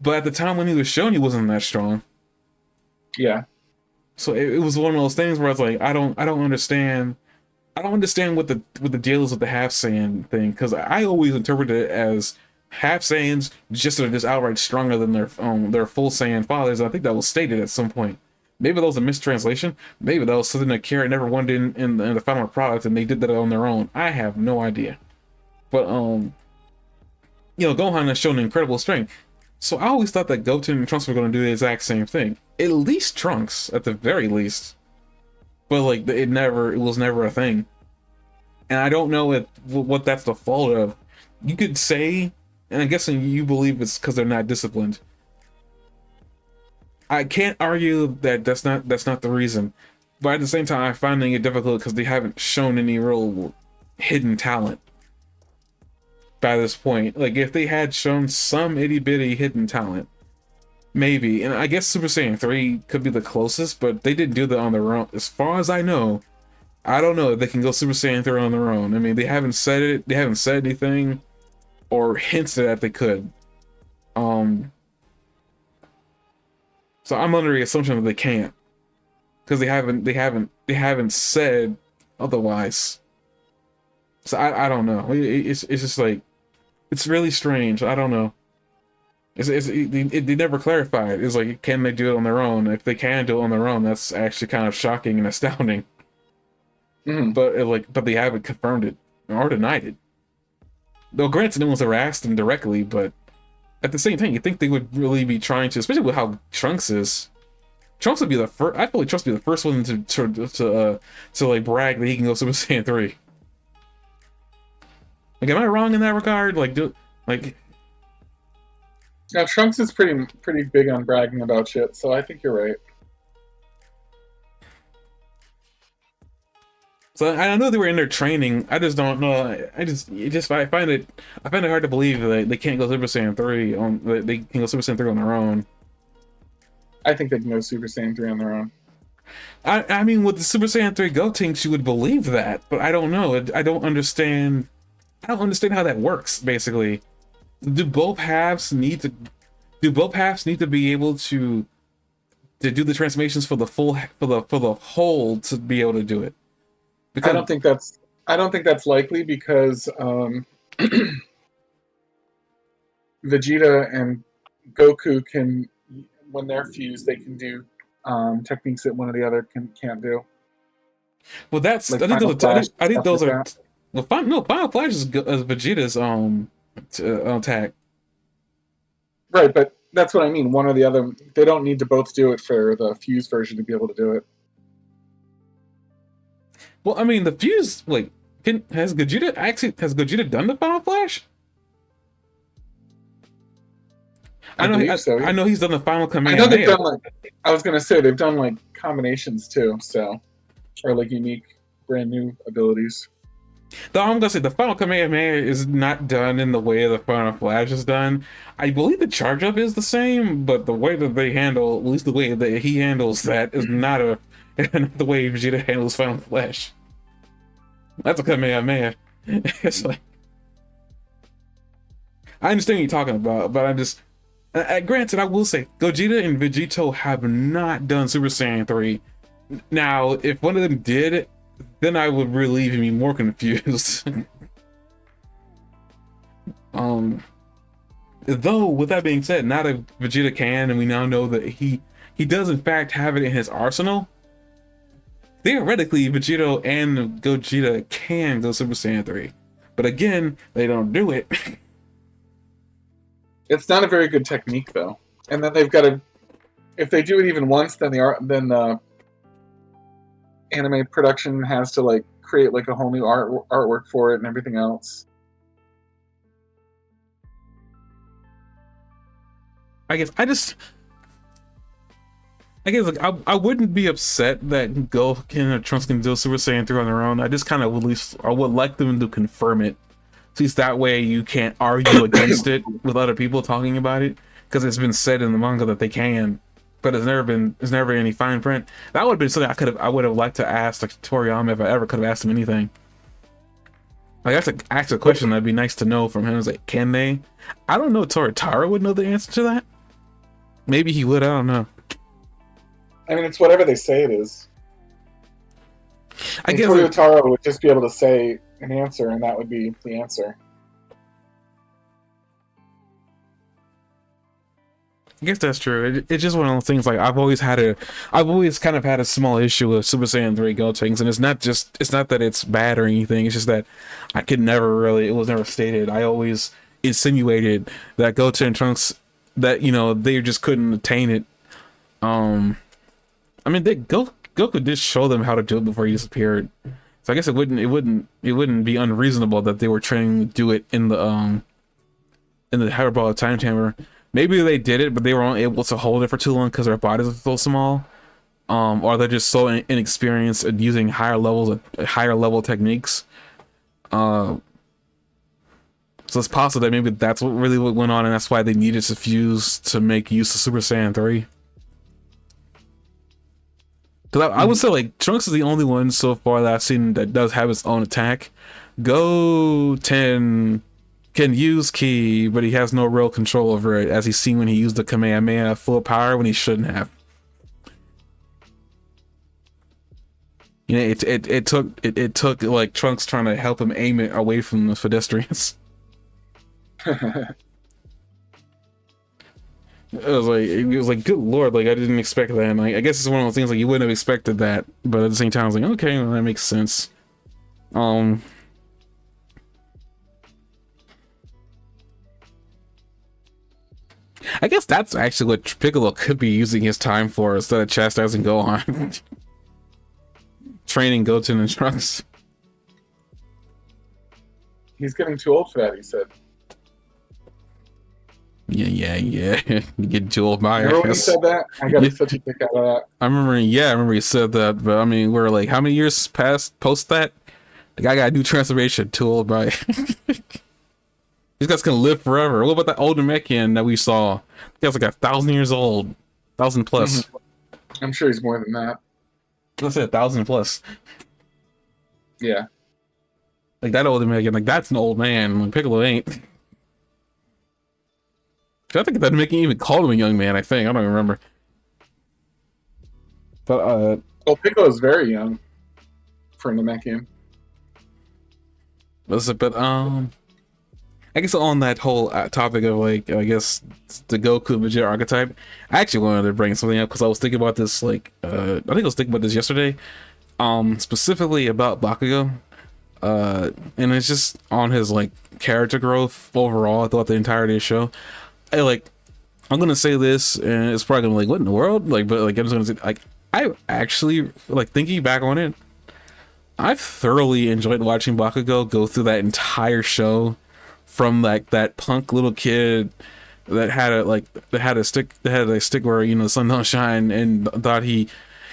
but at the time when he was shown, he wasn't that strong. Yeah. So it was one of those things where I was like, I don't understand. I don't understand what the deal is with the half Saiyan thing, because I always interpreted it as half Saiyans just are just outright stronger than their full Saiyan fathers. And I think that was stated at some point. Maybe that was a mistranslation. Maybe that was something that Kira never wanted in the final product, and they did that on their own. I have no idea. But Gohan has shown incredible strength. So I always thought that Goten and Trunks were going to do the exact same thing. At least Trunks, at the very least. But like it was never a thing. And I don't know what that's the fault of. You could say, and I'm guessing you believe it's because they're not disciplined. I can't argue that that's not the reason. But at the same time, I'm finding it difficult because they haven't shown any real hidden talent by this point. Like, if they had shown some itty-bitty hidden talent, maybe. And I guess Super Saiyan 3 could be the closest, but they didn't do that on their own. As far as I know, I don't know if they can go Super Saiyan 3 on their own. I mean, they haven't said it, they haven't said anything, or hinted that they could. So I'm under the assumption that they can't. Because they haven't said otherwise. So I don't know. It's just like, it's really strange. I don't know. They never clarified. It's like, can they do it on their own? If they can do it on their own, that's actually kind of shocking and astounding. Mm-hmm. But they haven't confirmed it or denied it. Though granted, no one's ever asked them directly, but at the same time, you think they would really be trying to, especially with how Trunks is. Trunks would be the first. I feel like Trunks would be the first one to like brag that he can go Super Saiyan 3. Like, am I wrong in that regard? Yeah, Trunks is pretty big on bragging about shit, so I think you're right. So I know they were in their training. I just don't know. I find it hard to believe that they can't go Super Saiyan 3 on. They can go Super Saiyan 3 on their own. I think they can go Super Saiyan 3 on their own. I mean, with the Super Saiyan 3 Gotenks, you would believe that, but I don't know. I don't understand. I don't understand how that works. Basically, do both halves need to be able to do the transformations for the whole to be able to do it? Because I don't think that's likely, because Vegeta and Goku can, when they're fused, they can do techniques that one or the other can't do. Well, that's Like I think those are. that. Well, Final Flash is Vegeta's attack. Right, but that's what I mean. One or the other. They don't need to both do it for the fused version to be able to do it. Well, I mean, the fuse, like, has Gogeta done the Final Flash? I know he's done the final command. I know they've done I was gonna say they've done combinations too, so, or unique, brand new abilities. Though I'm gonna say the final command is not done in the way the Final Flash is done. I believe the charge up is the same, but the way that they handle, at least the way that he handles that, is not the way Vegeta handles Final Flash. That's a Kamehameha. It's like, I understand what you're talking about, but I'm just. Granted, I will say, Gogeta and Vegito have not done Super Saiyan 3. Now, if one of them did, then I would really leave me more confused. Though, with that being said, now that Vegeta can, and we now know that he does in fact have it in his arsenal, theoretically, Vegito and Gogeta can go Super Saiyan 3. But again, they don't do it. It's not a very good technique, though. And then they've got to, if they do it even once, then the anime production has to create a whole new artwork for it and everything else. I guess I wouldn't be upset that Goku and Trunks can do Super Saiyan 3 on their own. I just kind of I would like them to confirm it. At least that way you can't argue against it with other people talking about it, because it's been said in the manga that they can. but there's never any fine print. That would have been something I would have liked to ask like Toriyama if I ever could have asked him anything. Like that's a question that'd be nice to know from him. It's like, can they? I don't know. Toritaro would know the answer to that. Maybe he would. I don't know. I mean, it's whatever they say it is. I guess Toritaro would just be able to say an answer, and that would be the answer. I guess that's true. It's just one of those things. Like I've always kind of had a small issue with Super Saiyan 3 Gotenks, and it's not that it's bad or anything. It's just that it was never stated. I always insinuated that Goten and Trunks, that they just couldn't attain it. I mean, Goku did show them how to do it before he disappeared, so I guess it wouldn't be unreasonable that they were training to do it in the Hyperbolic Time Chamber. Maybe they did it, but they were only able to hold it for too long because their bodies are so small, or they're just so inexperienced at using higher level techniques. So it's possible that maybe that's what went on, and that's why they needed to fuse to make use of Super Saiyan 3. Because I would say like Trunks is the only one so far that I've seen that does have his own attack. Goten can use ki, but he has no real control over it, as he's seen when he used the Kamehameha full power when he shouldn't have. It took like Trunks trying to help him aim it away from the pedestrians. It was like good lord, like I didn't expect that. And like, I guess it's one of those things like you wouldn't have expected that, but at the same time I was like, okay, well, that makes sense. I guess that's actually what Piccolo could be using his time for instead of chastising Gohan. Training Goten and Trunks. He's getting too old for that, he said. Yeah. You get too old by. Remember when he said that? I got such a kick out of that. I remember he said that, but I mean, we're like, how many years post that? The guy got a new transformation, too old by. This guy's gonna live forever. What about that older Namekian that we saw? He was like 1,000 years old. 1,000 plus. Mm-hmm. I'm sure he's more than that. Let's say 1,000 plus. Yeah. Like that older Namekian, like that's an old man. Like Piccolo ain't. I think that Namekian even called him a young man, I think. I don't remember. But well, Piccolo is very young for Namekian. But I guess on that whole topic of like, I guess the Goku Vegeta archetype, I actually wanted to bring something up because I was thinking about this like, I think I was thinking about this yesterday, specifically about Bakugo, and it's just on his like character growth overall throughout the entirety of the show. I'm gonna say this, and it's probably gonna be like, what in the world? Like, but like I'm just gonna say, like, I actually like thinking back on it, I've thoroughly enjoyed watching Bakugo go through that entire show. From like that punk little kid that had a stick where the sun don't shine and thought he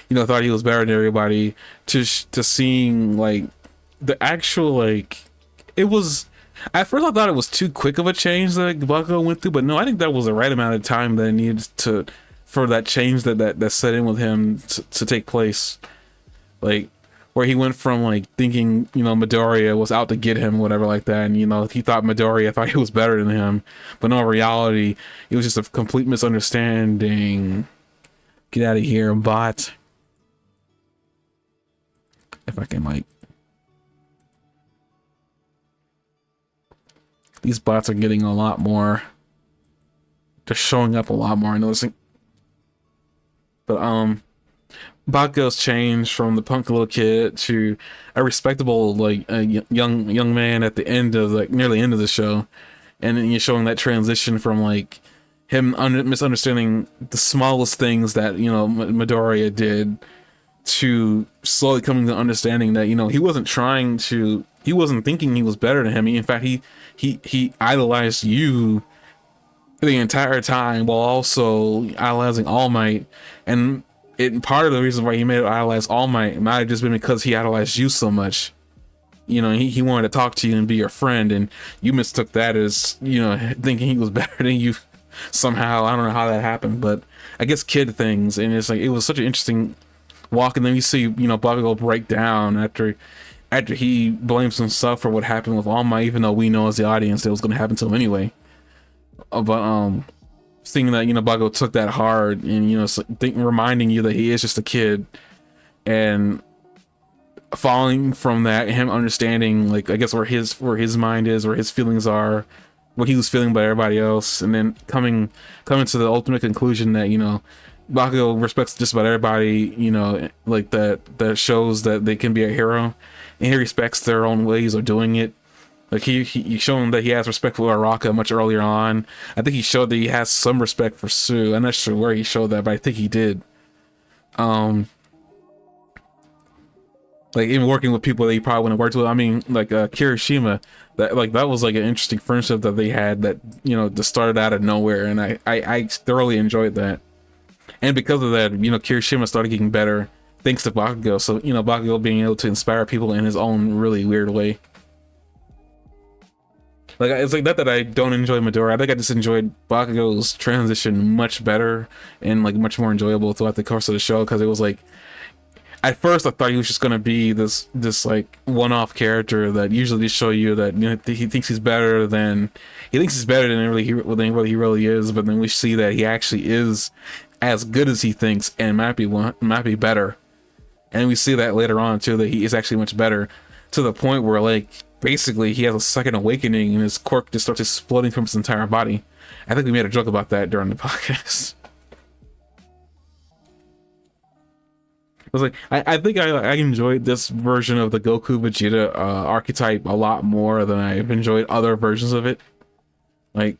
was better than everybody to seeing like the actual like it was. At first I thought it was too quick of a change that Bakugo went through, but no, I think that was the right amount of time that it needed for that change that set in with him to take place. Like where he went from like thinking, Midoriya was out to get him, whatever like that, and he thought Midoriya thought he was better than him, but no, in reality, it was just a complete misunderstanding. Get out of here, bot. If I can like, these bots are getting a lot more. They're showing up a lot more. I noticing, but Bakugo's changed from the punk little kid to a respectable, like a young man at the end of near the end of the show, and then you're showing that transition from like him misunderstanding the smallest things that Midoriya did to slowly coming to understanding that he wasn't thinking he was better than him. In fact, he idolized you the entire time while also idolizing All Might. And part of the reason why he made it idolize All Might might have just been because he idolized you so much. He wanted to talk to you and be your friend, and you mistook that as thinking he was better than you somehow. I don't know how that happened, but I guess kid things, and it's like it was such an interesting walk. And then you see, Bakugo break down after he blames himself for what happened with All Might, even though we know as the audience it was going to happen to him anyway. But seeing that Bakugo took that hard, and reminding you that he is just a kid, and falling from that, him understanding, like, I guess where his mind is, where his feelings are, what he was feeling by everybody else, and then coming to the ultimate conclusion that Bakugo respects just about everybody, like that shows that they can be a hero, and he respects their own ways of doing it. Like he shown that he has respect for Araka much earlier on. I think he showed that he has some respect for Sue. I'm not sure where he showed that, but I think he did. Like even working with people that he probably wouldn't have worked with. I mean, like Kirishima, that was like an interesting friendship that they had that just started out of nowhere, and I thoroughly enjoyed that. And because of that, Kirishima started getting better thanks to Bakugo. So Bakugo being able to inspire people in his own really weird way. Like, it's like that I don't enjoy Midori. I think I just enjoyed Bakugo's transition much better and like much more enjoyable throughout the course of the show, because it was like, at first I thought he was just gonna be this like one-off character that usually just show you that he thinks he's better than he really is, but then we see that he actually is as good as he thinks and might be better, and we see that later on too, that he is actually much better, to the point where like basically he has a second awakening and his quirk just starts exploding from his entire body. I think we made a joke about that during the podcast. I was like, I think I enjoyed this version of the Goku Vegeta archetype a lot more than I've enjoyed other versions of it. Like,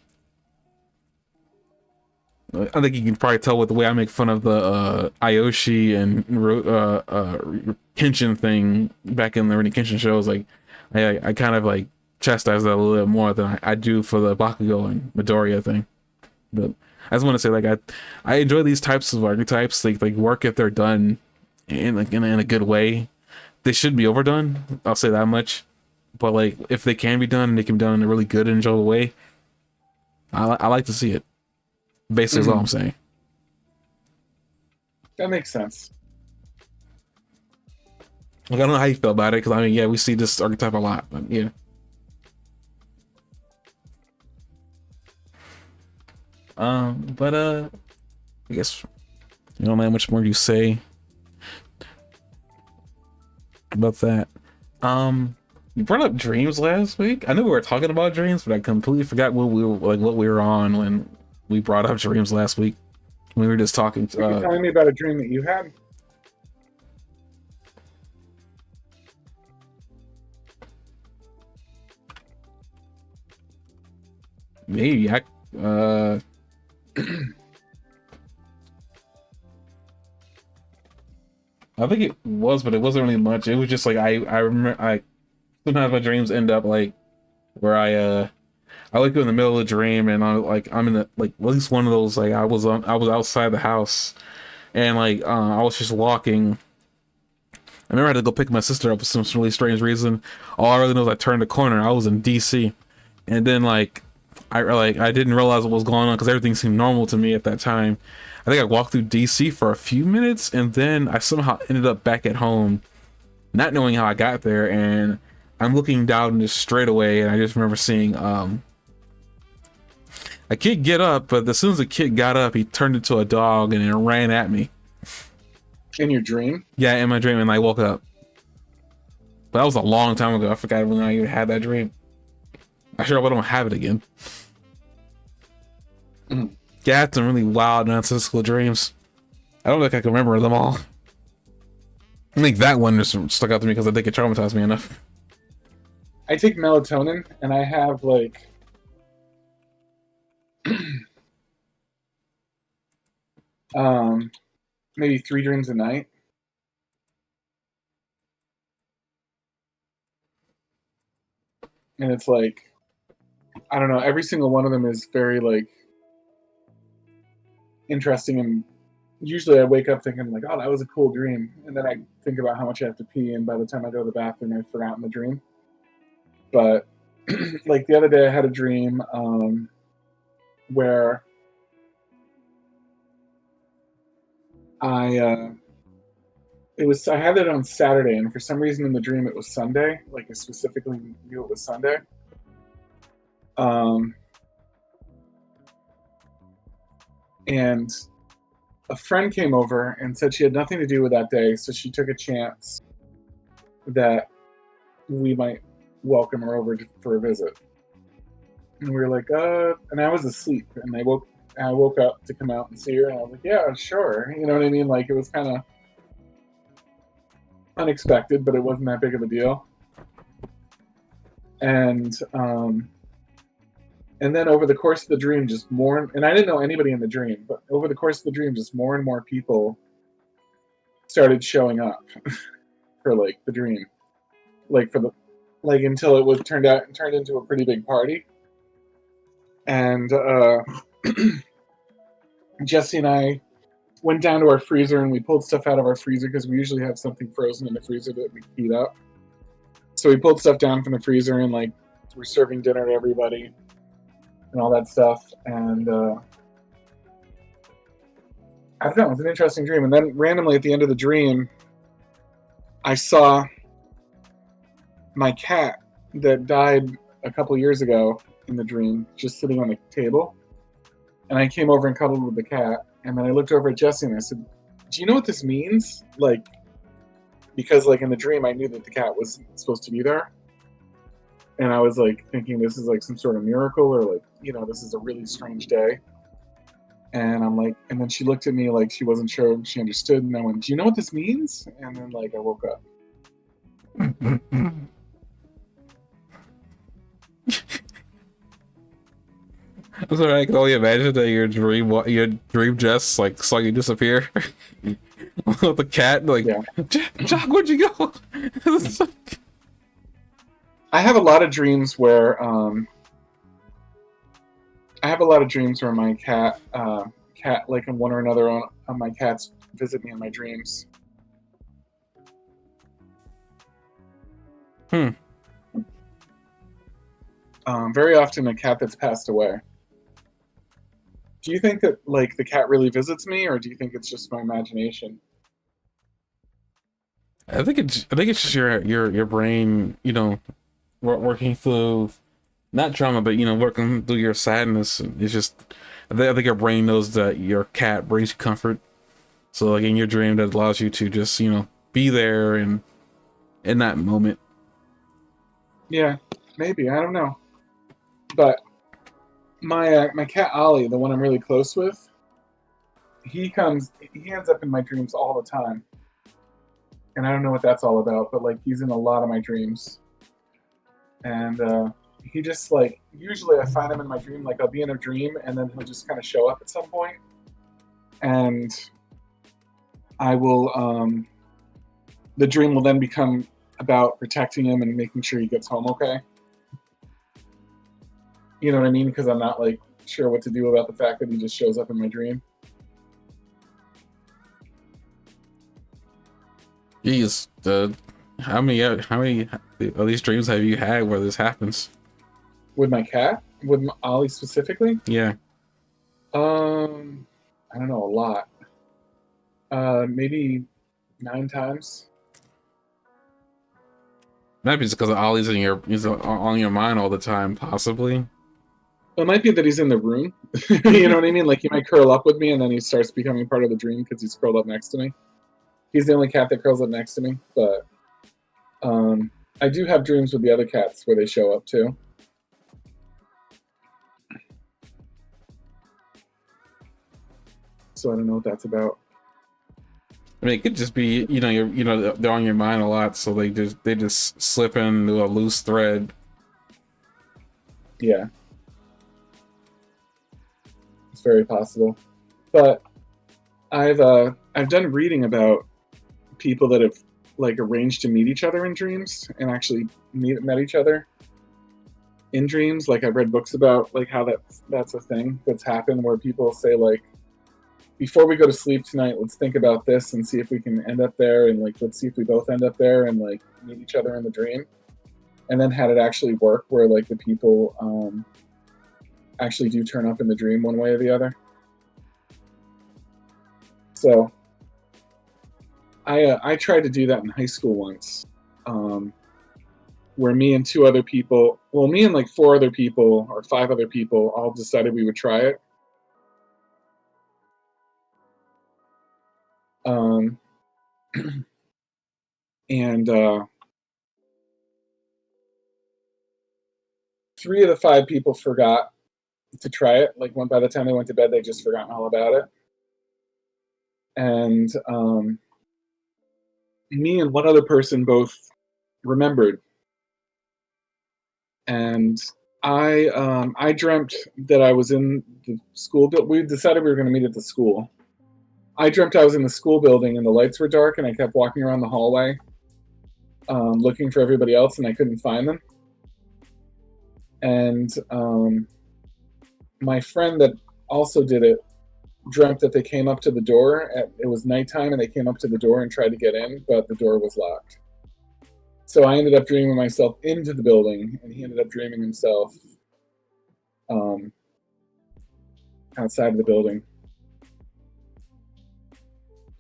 I think you can probably tell with the way I make fun of the Ayoshi and Kenshin thing back in the Rurouni Kenshin shows. Like, I kind of like chastise that a little bit more than I do for the Bakugo and Midoriya thing. But I just want to say, like, I enjoy these types of archetypes. Like work if they're done in a good way. They shouldn't be overdone, I'll say that much, but like if they can be done and they can be done in a really good and enjoyable way, I like to see it, basically. Is all I'm saying. That makes sense. Like, I don't know how you feel about it, because I mean, yeah, we see this archetype a lot, but yeah. But I guess you don't have much more to say about that. You brought up dreams last week. I knew we were talking about dreams, but I completely forgot what we were on when we brought up dreams last week. We were just talking. You were telling me about a dream that you had. Maybe I think it was, but it wasn't really much. It was just like I remember sometimes my dreams end up like where I wake up in the middle of the dream and I'm in the like at least one of those, like I was outside the house and like I was just walking. I remember I had to go pick my sister up for some really strange reason. All I really know is I turned the corner. I was in DC, and then like I didn't realize what was going on because everything seemed normal to me at that time. I think I walked through DC for a few minutes, and then I somehow ended up back at home, not knowing how I got there. And I'm looking down this straightaway, and I just remember seeing a kid get up, but as soon as the kid got up, he turned into a dog and it ran at me. In your dream? Yeah, in my dream, and I woke up. But that was a long time ago. I forgot when I even had that dream. I sure hope I don't have it again. Yeah, I had some really wild, nonsensical dreams. I don't think I can remember them all. I think that one just stuck out to me because I think it traumatized me enough. I take melatonin, and I have like maybe 3 dreams a night. And it's like, I don't know, every single one of them is very like interesting, and usually I wake up thinking like, oh, that was a cool dream, and then I think about how much I have to pee, and by the time I go to the bathroom I've forgotten the dream. But like the other day I had a dream where I I had it on Saturday, and for some reason in the dream it was Sunday. Like I specifically knew it was Sunday. Um, and a friend came over and said she had nothing to do with that day, so she took a chance that we might welcome her over for a visit. And we were like, and I was asleep, and I woke up to come out and see her, and I was like, yeah, sure. You know what I mean? Like, it was kind of unexpected, but it wasn't that big of a deal. And then over the course of the dream, just more, and I didn't know anybody in the dream, but over the course of the dream, just more and more people started showing up for like the dream, like for the, like until it was turned into a pretty big party. And Jesse and I went down to our freezer and we pulled stuff out of our freezer because we usually have something frozen in the freezer that we heat up. So we pulled stuff down from the freezer and like we're serving dinner to everybody and all that stuff. And I don't know, it was an interesting dream. And then randomly at the end of the dream, I saw my cat that died a couple years ago in the dream just sitting on the table. And I came over and cuddled with the cat. And then I looked over at Jesse and I said, do you know what this means? Like, because like in the dream, I knew that the cat was supposed to be there. And I was like thinking this is like some sort of miracle or like, you know, this is a really strange day. And I'm like, and then she looked at me like she wasn't sure she understood. And I went, do you know what this means? And then like I woke up. I'm sorry, I can only imagine that your dream just like saw you disappear with the cat. Like, Yeah. Jock, where'd you go? I have a lot of dreams where my cat like one or another of my cats visit me in my dreams. Very often a cat that's passed away. Do you think that like the cat really visits me, or do you think it's just my imagination? I think it's just your brain, you know, working through not trauma, but you know, working through your sadness. It's just I think your brain knows that your cat brings you comfort. So like in your dream, that allows you to just, you know, be there and in that moment. Yeah, maybe, I don't know. But my cat Ollie, the one I'm really close with, he ends up in my dreams all the time. And I don't know what that's all about, but like he's in a lot of my dreams. And he just like usually I find him in my dream, like I'll be in a dream and then he'll just kind of show up at some point. And I will the dream will then become about protecting him and making sure he gets home okay. You know what I mean? Because I'm not like sure what to do about the fact that he just shows up in my dream. Jeez, how many of these dreams have you had where this happens? With my cat? With Ollie specifically? Yeah. I don't know, a lot. Maybe 9 times. Maybe it's because Ollie's he's on your mind all the time, possibly. Well, it might be that he's in the room. You know what I mean? Like he might curl up with me and then he starts becoming part of the dream because he's curled up next to me. He's the only cat that curls up next to me, but I do have dreams with the other cats where they show up too. So I don't know what that's about. I mean, it could just be, you know, they're on your mind a lot, so they just slip into a loose thread. Yeah, it's very possible. But I've done reading about people that have like arranged to meet each other in dreams and actually met each other in dreams. Like I've read books about like how that's a thing that's happened where people say like, before we go to sleep tonight, let's think about this and see if we can end up there, and like let's see if we both end up there and like meet each other in the dream. And then had it actually work where like the people actually do turn up in the dream one way or the other. So I tried to do that in high school once, where me and two other people, well, me and like four other people or five other people, all decided we would try it. Um, and three of the five people forgot to try it. Like, by the time they went to bed, they just forgotten all about it. And me and one other person both remembered. And I dreamt that I was in the school. We decided we were going to meet at the school. I dreamt I was in the school building and the lights were dark, and I kept walking around the hallway looking for everybody else, and I couldn't find them. And my friend that also did it dreamt that they came up to the door. It was nighttime, and they came up to the door and tried to get in, but the door was locked. So I ended up dreaming myself into the building, and he ended up dreaming himself outside of the building.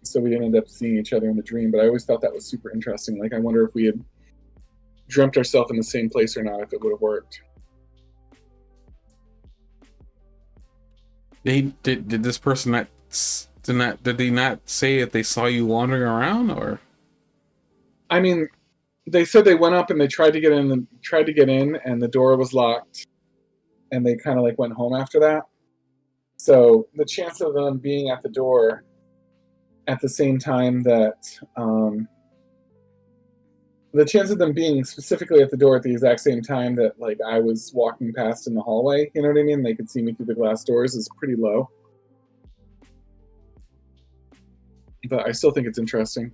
So we didn't end up seeing each other in the dream, but I always thought that was super interesting. Like, I wonder if we had dreamt ourselves in the same place or not, if it would have worked. Did this person did they not say if they saw you wandering around, or? I mean, they said they went up and they tried to get in, and the door was locked, and they kind of like went home after that. So the chance of them being at the door at the same time that the chance of them being specifically at the door at the exact same time that like I was walking past in the hallway, you know what I mean? They could see me through the glass doors, is pretty low. But I still think it's interesting.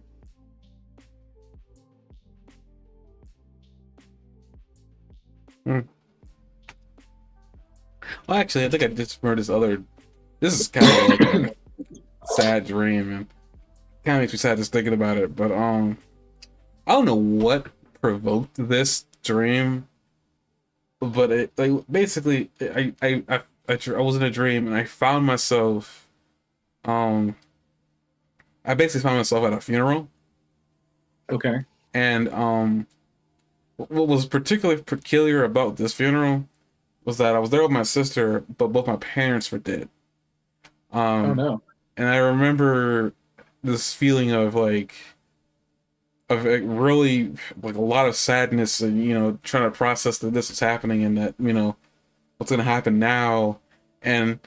Well, actually, I think I just remember this other. This is kind of like a sad dream, and kind of makes me sad just thinking about it. But I don't know what provoked this dream, but it like basically I was in a dream and I found myself I basically found myself at a funeral. Okay. And what was particularly peculiar about this funeral was that I was there with my sister, but both my parents were dead. Oh no. And I remember this feeling of really like a lot of sadness, and trying to process that this is happening, and that what's gonna happen now. And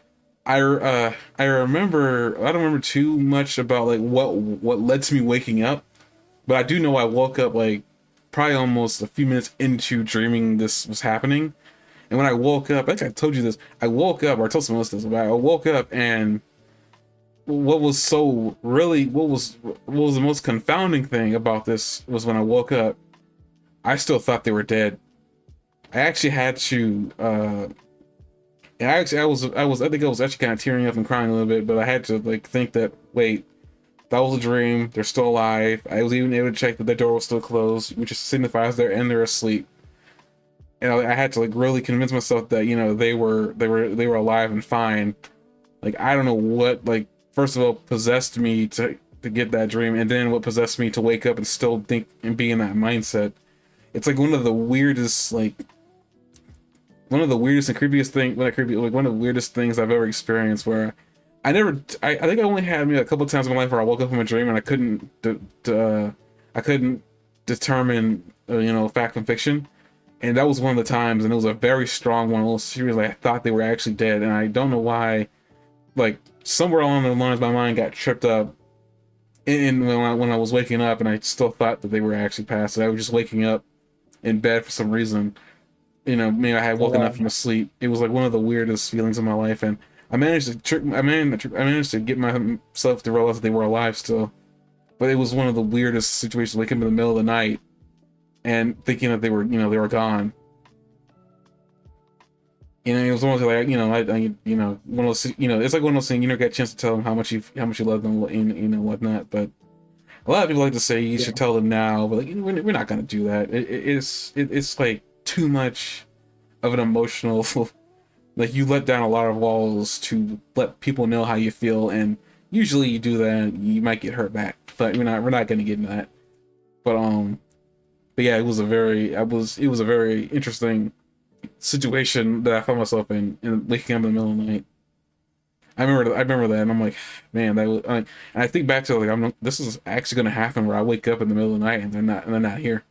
I remember, I don't remember too much about like what led to me waking up, but I do know I woke up like probably almost a few minutes into dreaming this was happening. And when I woke up, I think I told you this, I woke up, or I told someone else this, but I woke up, and what was the most confounding thing about this was when I woke up, I still thought they were dead. I actually had to I think I was actually kind of tearing up and crying a little bit, but I had to like think that, wait, that was a dream, they're still alive. I was even able to check that the door was still closed, which just signifies they're asleep. And I had to like really convince myself that they were alive and fine. Like, I don't know what, like, first of all possessed me to get that dream, and then what possessed me to wake up and still think and be in that mindset. It's like one of the weirdest and creepiest one of the weirdest things I've ever experienced, where I think I only had maybe a couple times in my life where I woke up from a dream and I couldn't determine fact from fiction. And that was one of the times, and it was a very strong one, a little serious. I thought they were actually dead, and I don't know why. Like, somewhere along the lines, my mind got tripped up. And when I was waking up, and I still thought that they were actually passed. I was just waking up in bed for some reason. Maybe I had woken up from a sleep. It was like one of the weirdest feelings of my life, and I managed to get myself to realize that they were alive still. But it was one of the weirdest situations, waking up in the middle of the night and thinking that they were gone. It was almost like one of those, it's like one of those things, you never get a chance to tell them how much you love them, whatnot. But a lot of people like to say you should tell them now, but like, we're not gonna do that. It's like too much of an emotional like, you let down a lot of walls to let people know how you feel, and usually you do that, you might get hurt back. But we're not gonna get into that. But yeah, it was a very interesting situation that I found myself in waking up in the middle of the night. I remember that, and I'm like, man, that was. And I think back to like, this is actually gonna happen where I wake up in the middle of the night and they're not here.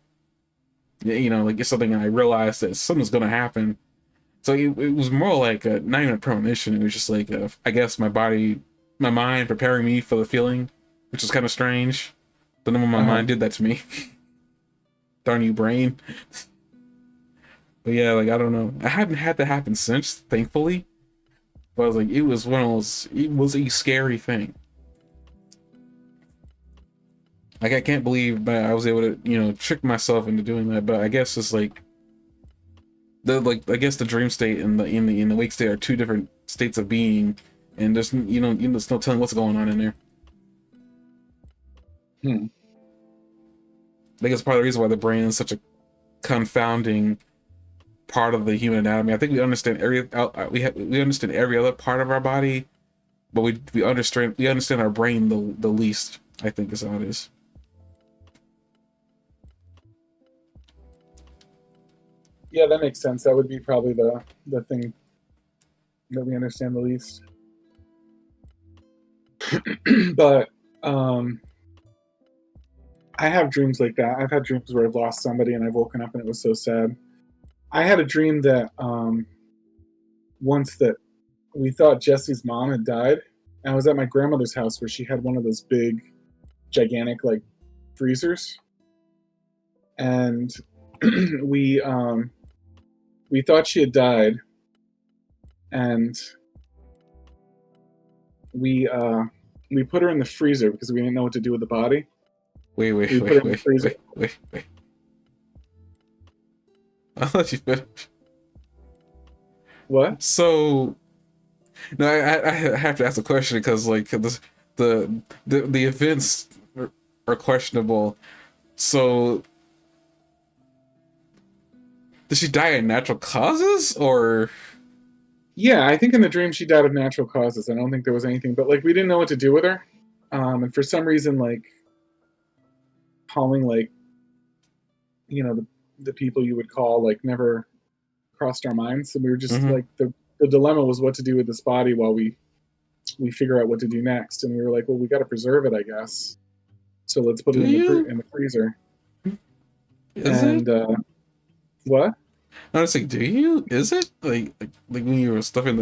You know, like it's something, and I realized that something's gonna happen. So it was more like not even a premonition. It was just like I guess my mind preparing me for the feeling, which is kind of strange. Don't know when my mind did that to me. Darn you, brain. But yeah, like I don't know. I haven't had that happen since, thankfully. But I was like, it was one of those. It was a scary thing. Like I can't believe that I was able to, trick myself into doing that. But I guess it's like I guess the dream state and the wake state are two different states of being, and there's there's no telling what's going on in there. I think it's part of the reason why the brain is such a confounding part of the human anatomy. I think we understand we understand every other part of our body, but we understand our brain the least. I think is how it is. Yeah, that makes sense. That would be probably the thing that we understand the least. But I have dreams like that. I've had dreams where I've lost somebody and I've woken up and it was so sad. I had a dream that once that we thought Jesse's mom had died. And I was at my grandmother's house where she had one of those big, gigantic like freezers, and we thought she had died, and we put her in the freezer because we didn't know what to do with the body. Wait. I'll let you finish. What? So, no, I have to ask a question because like the events are questionable. So, did she die of natural causes or? Yeah, I think in the dream she died of natural causes. I don't think there was anything, but like we didn't know what to do with her, and for some reason, like calling like the people you would call like never crossed our minds. So we were just like the dilemma was what to do with this body while we figure out what to do next. And we were like, well, we got to preserve it, I guess. So let's put it in the freezer. What? I was like, do you? Is it like when you were stuffing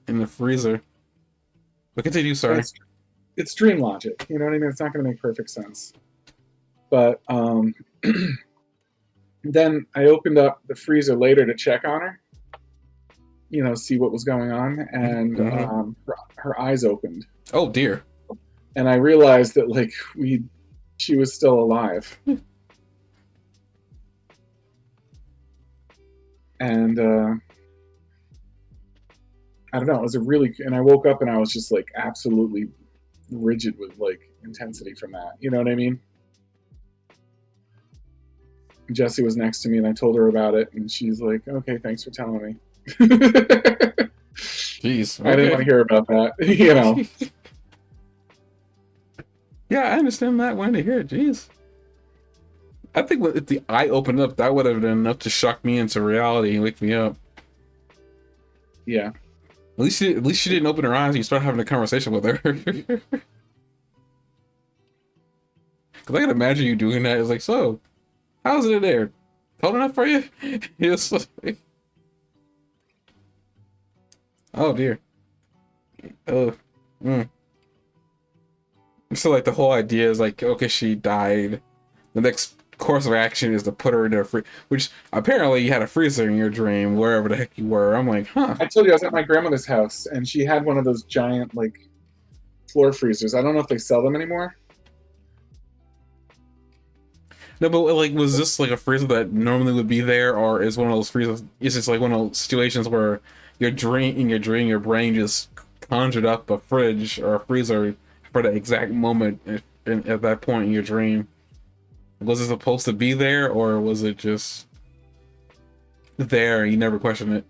in the freezer? But continue. Sorry. It's dream logic. You know what I mean? It's not going to make perfect sense. But then I opened up the freezer later to check on her, see what was going on, and her eyes opened. Oh dear! And I realized that like she was still alive. And I don't know. It was and I woke up and I was just like absolutely rigid with like intensity from that. You know what I mean? Jessie was next to me and I told her about it and she's like, okay, thanks for telling me. Jeez. Okay. I didn't want to hear about that, Yeah, I understand that. Wanted to hear it. Jeez. I think if the eye opened up, that would have been enough to shock me into reality and wake me up. Yeah. At least she didn't open her eyes and you start having a conversation with her. Because I can imagine you doing that. It's like, so, how's it in there? Cold enough for you? Yes. Oh dear. Oh. So like the whole idea is like, okay, she died. The next course of action is to put her in a which apparently you had a freezer in your dream wherever the heck you were. I'm like, huh. I told you I was at my grandmother's house and she had one of those giant like floor freezers. I don't know if they sell them anymore. No, but like, was this like a freezer that normally would be there, or is one of those freezers? Is this like one of those situations where your brain just conjured up a fridge or a freezer for the exact moment at that point in your dream? Was it supposed to be there, or was it just there and you never questioned it?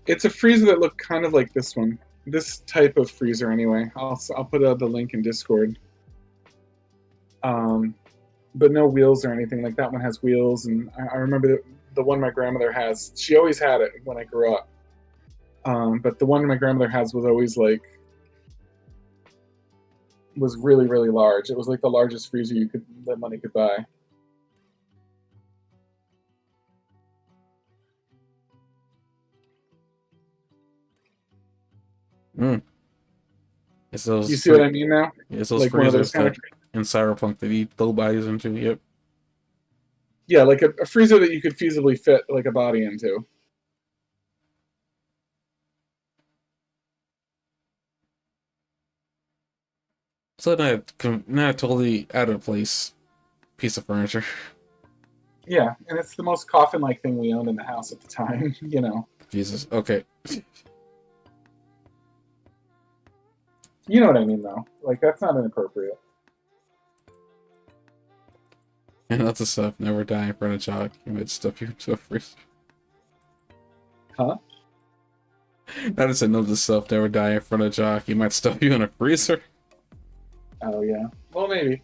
It's a freezer that looked kind of like this one this type of freezer anyway. I'll put the link in Discord. But no wheels or anything. Like that one has wheels, and I remember the one my grandmother has. She always had it when I grew up. But the one my grandmother has was always like was really, really large. It was like the largest freezer that money could buy. It's those You see what I mean now? It's those Like one of those freezers kind that of in Cyberpunk that you throw bodies into. Yep. yeah, like a freezer that you could feasibly fit like a body into. So not totally out of place piece of furniture. Yeah, and it's the most coffin-like thing we owned in the house at the time. You know. Jesus. Okay. You know what I mean, though. Like that's not inappropriate. And lots of stuff. Never die in front of chalk. You might stuff you into a freezer. Huh? That is another stuff. Never die in front of chalk. You might stuff you in a freezer. Oh yeah. Well, maybe.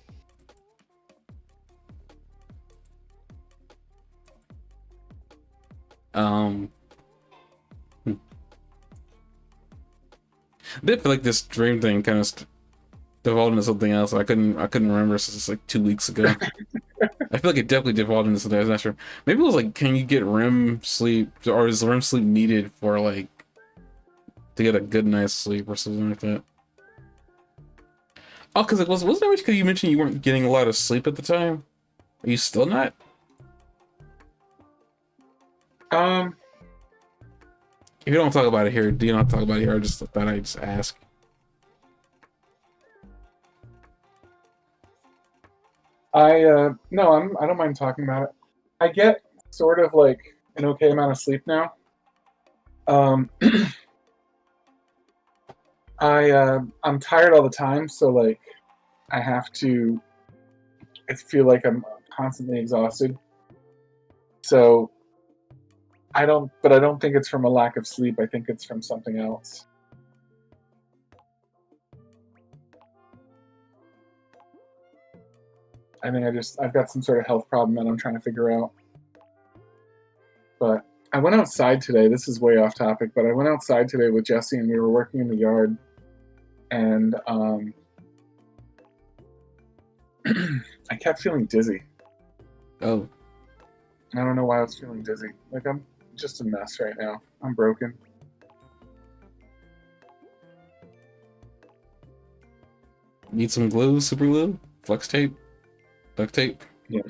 I did feel like this dream thing kind of devolved into something else. I couldn't remember since like 2 weeks ago. I feel like it definitely devolved into something. I was not sure. Maybe it was like, can you get REM sleep, or is REM sleep needed for like to get a good night's sleep or something like that? Oh, because it wasn't it because you mentioned you weren't getting a lot of sleep at the time? Are you still not? If you don't talk about it here, do you not talk about it here? I just thought I'd just ask. No, I don't mind talking about it. I get sort of like an okay amount of sleep now. I'm tired all the time, so like I have to. I feel like I'm constantly exhausted. So I don't think it's from a lack of sleep. I think it's from something else. I think I've got some sort of health problem that I'm trying to figure out. But I went outside today. This is way off topic, but I went outside today with Jesse and we were working in the yard, and I kept feeling dizzy. Oh. I don't know why I was feeling dizzy. Like I'm just a mess right now. I'm broken. Need some glue, super glue, flex tape, duct tape. Yeah.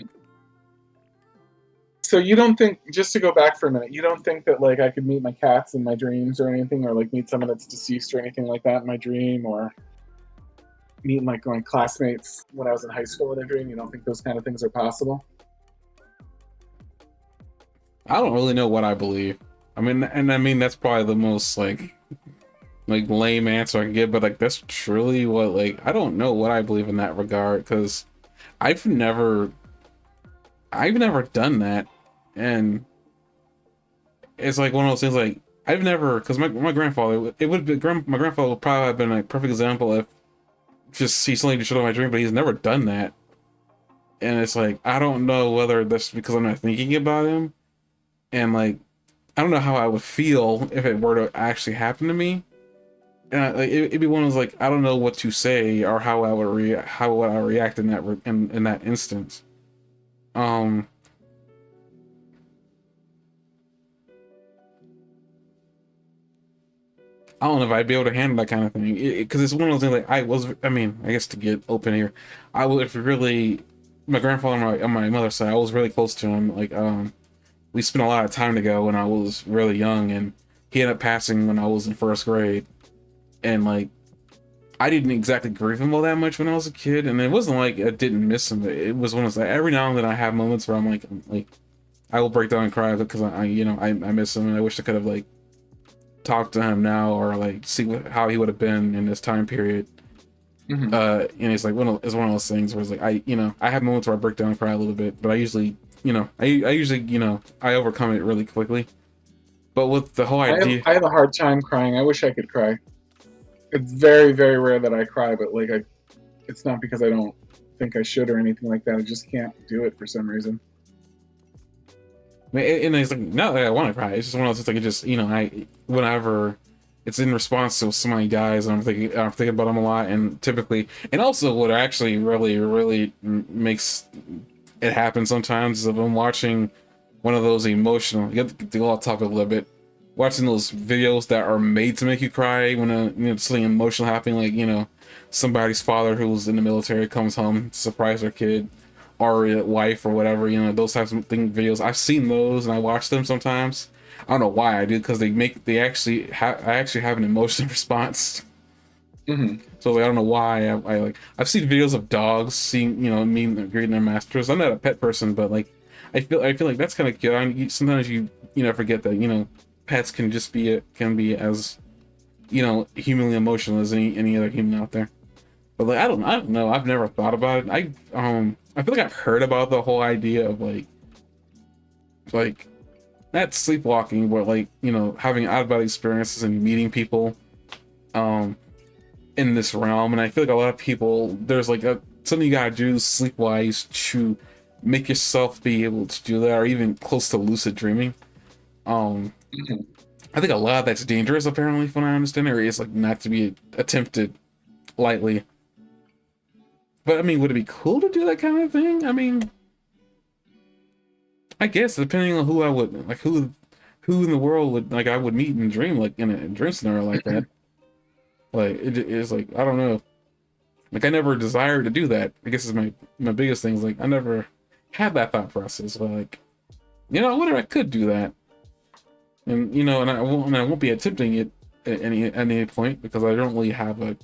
So you don't think, just to go back for a minute, you don't think that like I could meet my cats in my dreams or anything, or like meet someone that's deceased or anything like that in my dream, or meet like my classmates when I was in high school in a dream? You don't think those kind of things are possible? I don't really know what I believe. I mean that's probably the most like lame answer I can give, but like that's truly what, like, I don't know what I believe in that regard, because I've never done that. And it's like one of those things, like I've never, because my grandfather, it would be my grandfather would probably have been a perfect example if just he suddenly showed up my dream, but he's never done that. And it's like, I don't know whether that's because I'm not thinking about him, and like I don't know how I would feel if it were to actually happen to me. And it'd be one of those, like, I don't know what to say or how I would react in that instance. I don't know if I'd be able to handle that kind of thing, because it's one of those things. Like I guess to get open here, I was really, my grandfather on my mother's side, I was really close to him. Like we spent a lot of time together when I was really young, and he ended up passing when I was in first grade. And like I didn't exactly grieve him all that much when I was a kid, and it wasn't like I didn't miss him. It was one of those, like, every now and then I have moments where I'm like I will break down and cry because I miss him, and I wish I could have like talk to him now, or like see how he would have been in this time period. Mm-hmm. And it's like it's one of those things where it's like I have moments where I break down and cry a little bit, but I usually I overcome it really quickly. But with the whole idea, I have a hard time crying. I wish I could cry. It's very, very rare that I cry, but like it's not because I don't think I should or anything like that. I just can't do it for some reason. I mean, and it's like not that I want to cry. It's just one of those like it just I whenever it's in response to somebody dies, and I'm thinking about them a lot, and typically, and also what actually really makes it happen sometimes is if I'm watching one of those emotional. You have to go off topic a little bit. Watching those videos that are made to make you cry when something emotional happening, like somebody's father who's in the military comes home to surprise their kid or wife or whatever, those types of videos. I've seen those and I watch them sometimes. I don't know why I do, because I actually have an emotional response. Mm-hmm. So like, I don't know why I've seen videos of dogs seeing me greeting their masters. I'm not a pet person, but like I feel like that's kind of cute. Sometimes you forget that pets can just be as humanly emotional as any other human out there. But like I don't know. I've never thought about it. I feel like I've heard about the whole idea of like not sleepwalking, but like having out of body experiences and meeting people in this realm. And I feel like a lot of people, there's like something you gotta do sleepwise to make yourself be able to do that, or even close to lucid dreaming. Mm-hmm. I think a lot of that's dangerous, apparently, from what I understand, or is like not to be attempted lightly. But I mean, would it be cool to do that kind of thing? I mean, I guess depending on who I would like, who in the world would like I would meet in dream, like in a dream scenario like that. Like it is like I don't know. Like I never desired to do that. I guess is my biggest thing. Is like I never had that thought process. But like, I wonder if I could do that, and and I won't be attempting it at any point because I don't really have a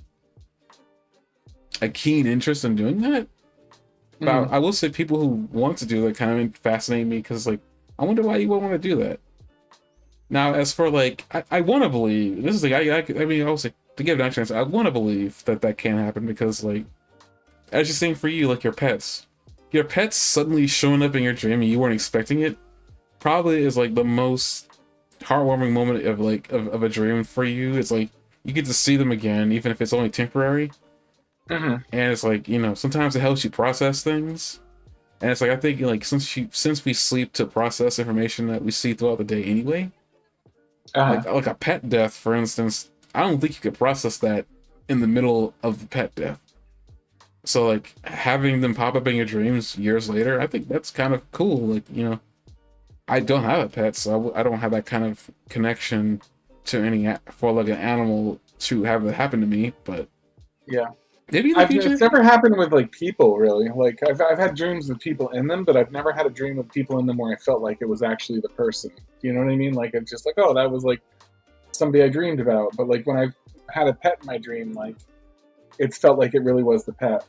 keen interest in doing that. But Mm-hmm. I will say people who want to do that kind of fascinate me because like I wonder why you would want to do that. Now, as for like, I want to believe this is like I mean, I was like to give it a chance. I want to believe that can happen because like, as you're saying for you, like your pets suddenly showing up in your dream and you weren't expecting it, probably is like the most heartwarming moment of like of a dream for you. It's like you get to see them again, even if it's only temporary. Mm-hmm. And it's like sometimes it helps you process things. And it's like I think like since we sleep to process information that we see throughout the day anyway. Uh-huh. Like a pet death, for instance, I don't think you could process that in the middle of the pet death. So like having them pop up in your dreams years later, I think that's kind of cool. Like I don't have a pet, so I don't have that kind of connection to for like an animal to have it happen to me. But Yeah. maybe in the future. It's never happened with like people really. Like I've had dreams with people in them, but I've never had a dream with people in them where I felt like it was actually the person. You know what I mean? Like it's just like, oh, that was like somebody I dreamed about. But like when I've had a pet in my dream, like it's felt like it really was the pet.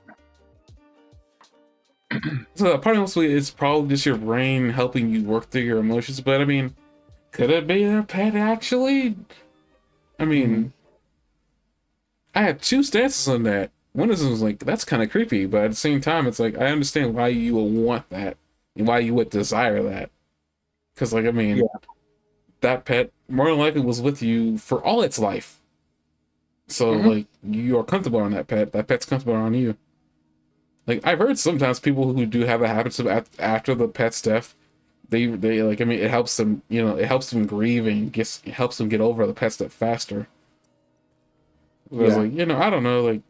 So part of it's probably just your brain helping you work through your emotions. But I mean, could it be a pet actually? I Mm-hmm. mean, I have two stances on that. One is like that's kind of creepy, but at the same time, it's like I understand why you would want that and why you would desire that. Because like I mean, Yeah. that pet more than likely was with you for all its life. So Mm-hmm. like you are comfortable on that pet. That pet's comfortable on you. Like I've heard sometimes people who do have the habits of after the pet's death, they like I mean it helps them it helps them grieve and it helps them get over the pet's death faster. Because Yeah. like I don't know like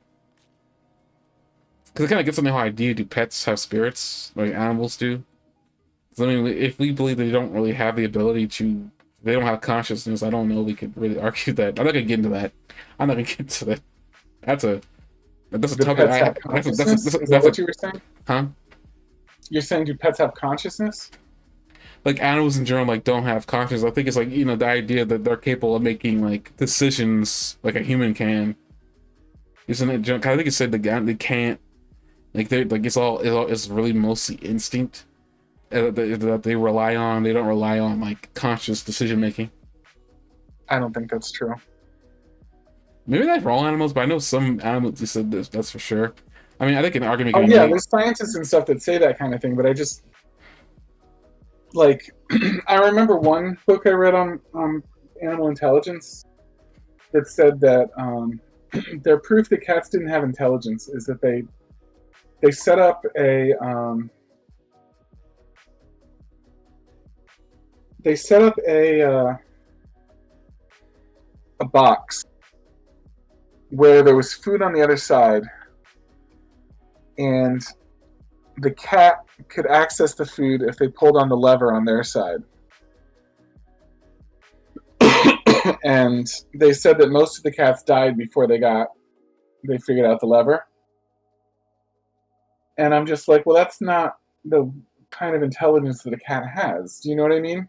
because it kind of gets on the whole idea: do pets have spirits like animals do? 'Cause, I mean, if we believe they don't really have the ability to, they don't have consciousness. I don't know. We could really argue that. I'm not gonna get into that. I'm not gonna get into that. That's a that's a Do topic pets I have consciousness? Is that that's a what you were saying? huh? You're saying do pets have consciousness? Like animals in general like don't have consciousness. I think it's like the idea that they're capable of making like decisions like a human can. Isn't it? I think it said they can't like they're like it's really mostly instinct that they rely on. They don't rely on like conscious decision making. I don't think that's true. Maybe not for all animals, but I know some animals you said this. That's for sure. I mean, I think an argument Oh can be yeah, made. there's scientists and stuff that say that kind of thing, but I just like I remember one book I read on animal intelligence that said that their proof that cats didn't have intelligence is that they set up a box where there was food on the other side, and the cat could access the food if they pulled on the lever on their side. And they said that most of the cats died before they figured out the lever. And I'm just like, well, that's not the kind of intelligence that a cat has. Do you know what I mean?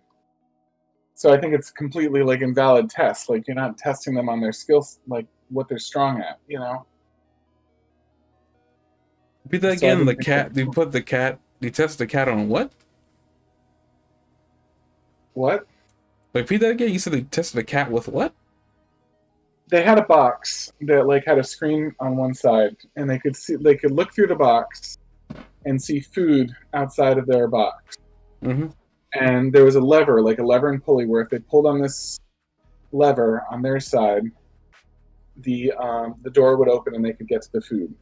So I think it's completely like invalid test. Like, you're not testing them on their skills, like what they're strong at, you know? Repeat that So I again. think The cat. You test the cat on what? what? Repeat that again. You said they tested the cat with what? They had a box that like had a screen on one side, and they could look through the box and see food outside of their box. Mm-hmm. And there was a lever, like a lever and pulley, where if they pulled on this lever on their side, the door would open and they could get to the food.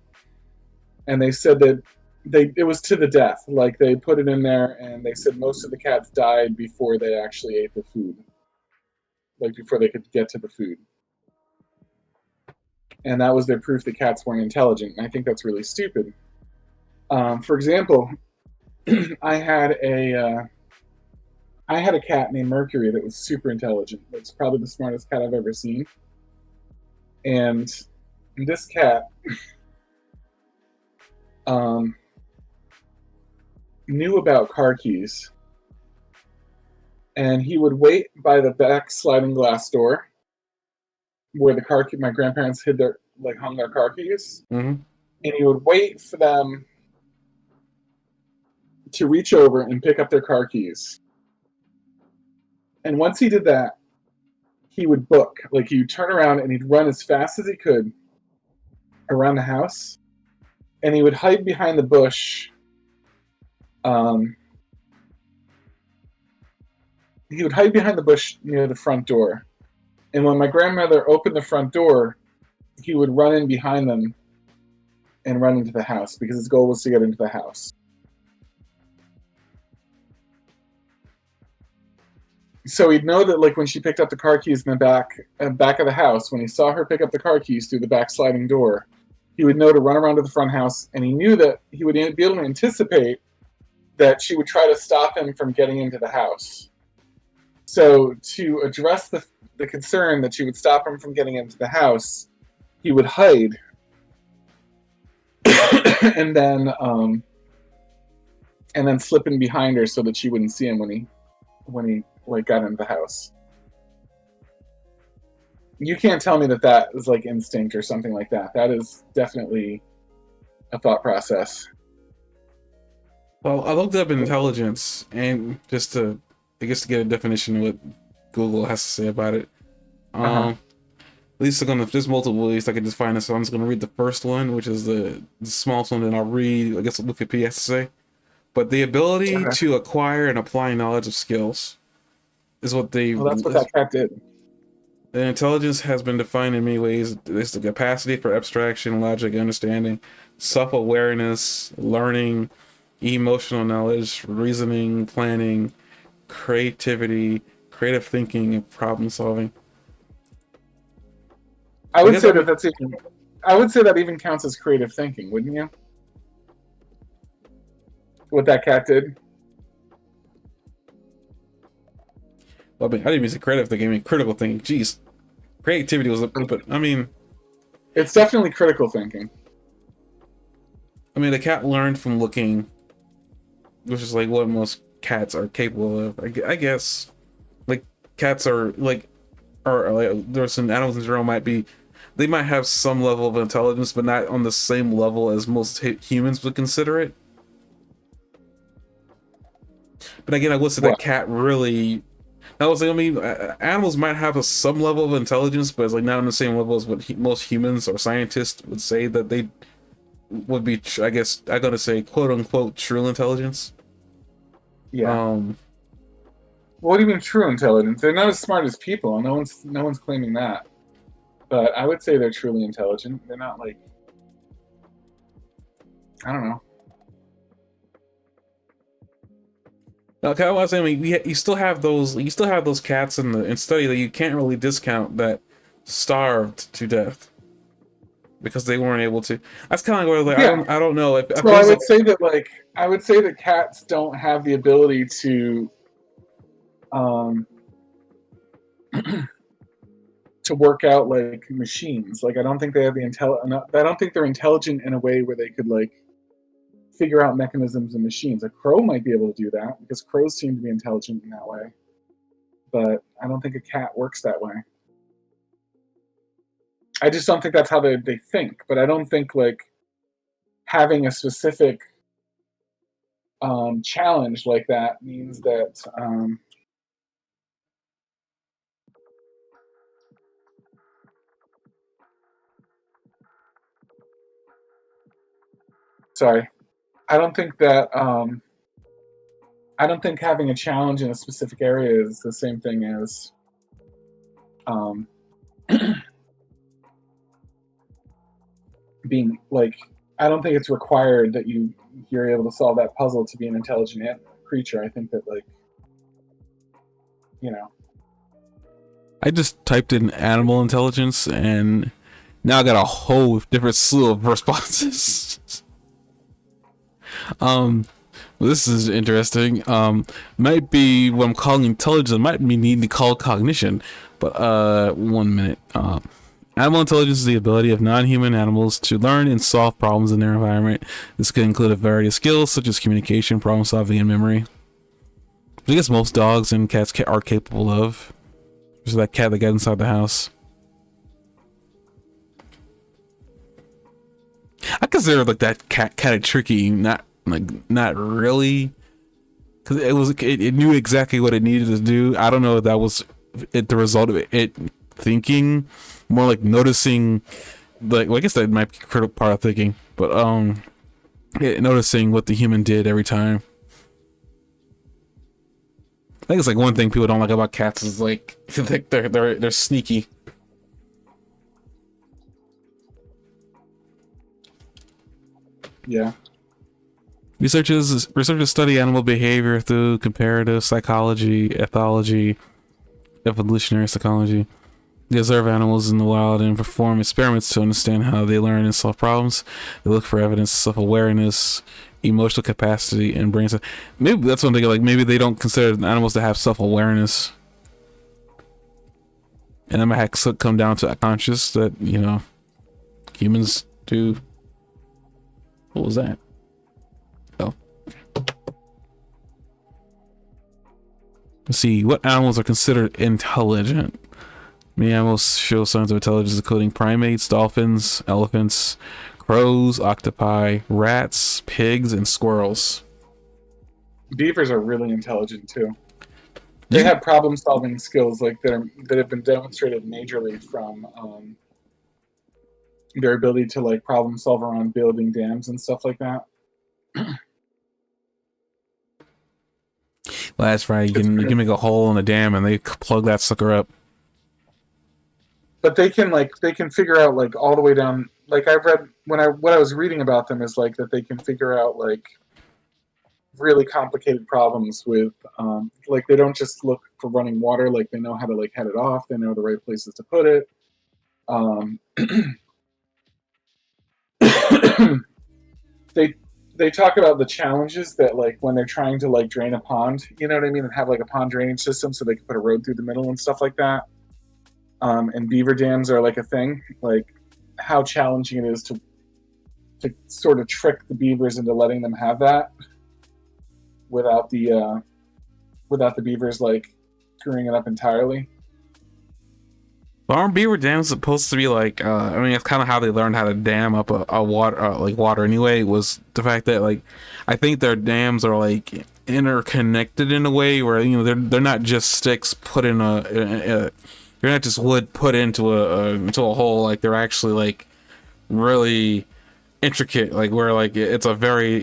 And they said that it was to the death. Like, they put it in there, and they said most of the cats died before they actually ate the food, like before they could get to the food. And that was their proof that cats weren't intelligent. And I think that's really stupid. For example, I had a cat named Mercury that was super intelligent. It's probably the smartest cat I've ever seen. And this cat knew about car keys. And he would wait by the back sliding glass door where my grandparents hung their car keys. Mm-hmm. And he would wait for them to reach over and pick up their car keys. And once he did that, he would book. Like, he'd turn around and he'd run as fast as he could around the house. And he would hide behind the bush. He would hide behind the bush near the front door. And when my grandmother opened the front door, he would run in behind them and run into the house, because his goal was to get into the house. So he'd know that, like, when she picked up the car keys in the back of the house, when he saw her pick up the car keys through the back sliding door, he would know to run around to the front house, and he knew that he would be able to anticipate that she would try to stop him from getting into the house. So to address the concern that she would stop him from getting into the house, he would hide, and then slip in behind her so that she wouldn't see him when he like got into the house. You can't tell me that is like instinct or something like that. That is definitely a thought process. Well, I looked up intelligence, and just to get a definition of what Google has to say about it. At least there's multiple ways I can just find it, so I'm just gonna read the first one, which is the smallest one, and I'll read, I guess, what Wikipedia has to say. But the ability to acquire and apply knowledge of skills is what they. Well, that's what that cat did. And intelligence has been defined in many ways. It's the capacity for abstraction, logic, understanding, self-awareness, learning, emotional knowledge, reasoning, planning, creativity, creative thinking, and problem solving. I would say that even counts as creative thinking, wouldn't you? What that cat did. Well, I mean, I didn't even say creative thinking. I mean, critical thinking. Jeez, creativity was, but I mean, it's definitely critical thinking. I mean, the cat learned from looking, which is like what most cats are capable of. I guess, like, cats are like, there's some animals in general they might have some level of intelligence, but not on the same level as most humans would consider it. But again, I would say that cat really. I was like, I mean, animals might have some level of intelligence, but it's like not on the same level as what most humans or scientists would say that they would be. I guess I'm gonna say, quote unquote, true intelligence. Yeah. What do you mean true intelligence? They're not as smart as people. No one's claiming that. But I would say they're truly intelligent. They're not like, I don't know. Okay, I was saying, I mean, you still have those cats in study that you can't really discount that starved to death because they weren't able to. That's kind of where like Yeah. I don't know if So I would say that cats don't have the ability to to work out like machines. Like I don't think they have the I don't think they're intelligent in a way where they could like figure out mechanisms in machines. A crow might be able to do that because crows seem to be intelligent in that way. But I don't think a cat works that way. I just don't think that's how they think. But I don't think like having a specific challenge like that means that sorry. I don't think that I don't think having a challenge in a specific area is the same thing as being like. I don't think it's required that you're able to solve that puzzle to be an intelligent creature. I think that like, you know. I just typed in animal intelligence and now I got a whole different slew of responses. This is interesting. Might be what I'm calling intelligence. Might be needing to call cognition. But 1 minute. Animal intelligence is the ability of non-human animals to learn and solve problems in their environment. This can include a variety of skills such as communication, problem solving, and memory. I guess most dogs and cats are capable of. There's that cat that got inside the house. I consider like that cat tricky, not really, because it knew exactly what it needed to do. I don't know if that was the result of it thinking, more like noticing, like well, I guess that might be a critical part of thinking, but noticing what the human did every time. I think it's like one thing people don't like about cats is like they're sneaky. Yeah. Researchers study animal behavior through comparative psychology, ethology, evolutionary psychology. They observe animals in the wild and perform experiments to understand how they learn and solve problems. They look for evidence of self-awareness, emotional capacity, and brain. Maybe that's one thing. Like maybe they don't consider animals to have self-awareness, and that might come down to conscious that humans do. What was that? Oh. Let's see. What animals are considered intelligent? Many animals show signs of intelligence, including primates, dolphins, elephants, crows, octopi, rats, pigs, and squirrels. Beavers are really intelligent too. They have problem-solving skills like that have been demonstrated majorly from their ability to like problem solve around building dams and stuff like that. Well, that's right. You can make a hole in a dam and they plug that sucker up. But they can figure out like all the way down. Like I've read what I was reading about them is like that they can figure out like really complicated problems with like they don't just look for running water. Like they know how to like head it off. They know the right places to put it. They talk about the challenges that like when they're trying to like drain a pond, you know what I mean, and have like a pond drainage system so they can put a road through the middle and stuff like that. And beaver dams are like a thing, like how challenging it is to sort of trick the beavers into letting them have that without the beavers like screwing it up entirely. Aren't beaver dams supposed to be like? I mean, it's kind of how they learned how to dam up a water like water anyway. Was the fact that like I think their dams are like interconnected in a way where they're not just sticks put in they're not just wood put into a hole. Like they're actually like really intricate. Like where like it's a very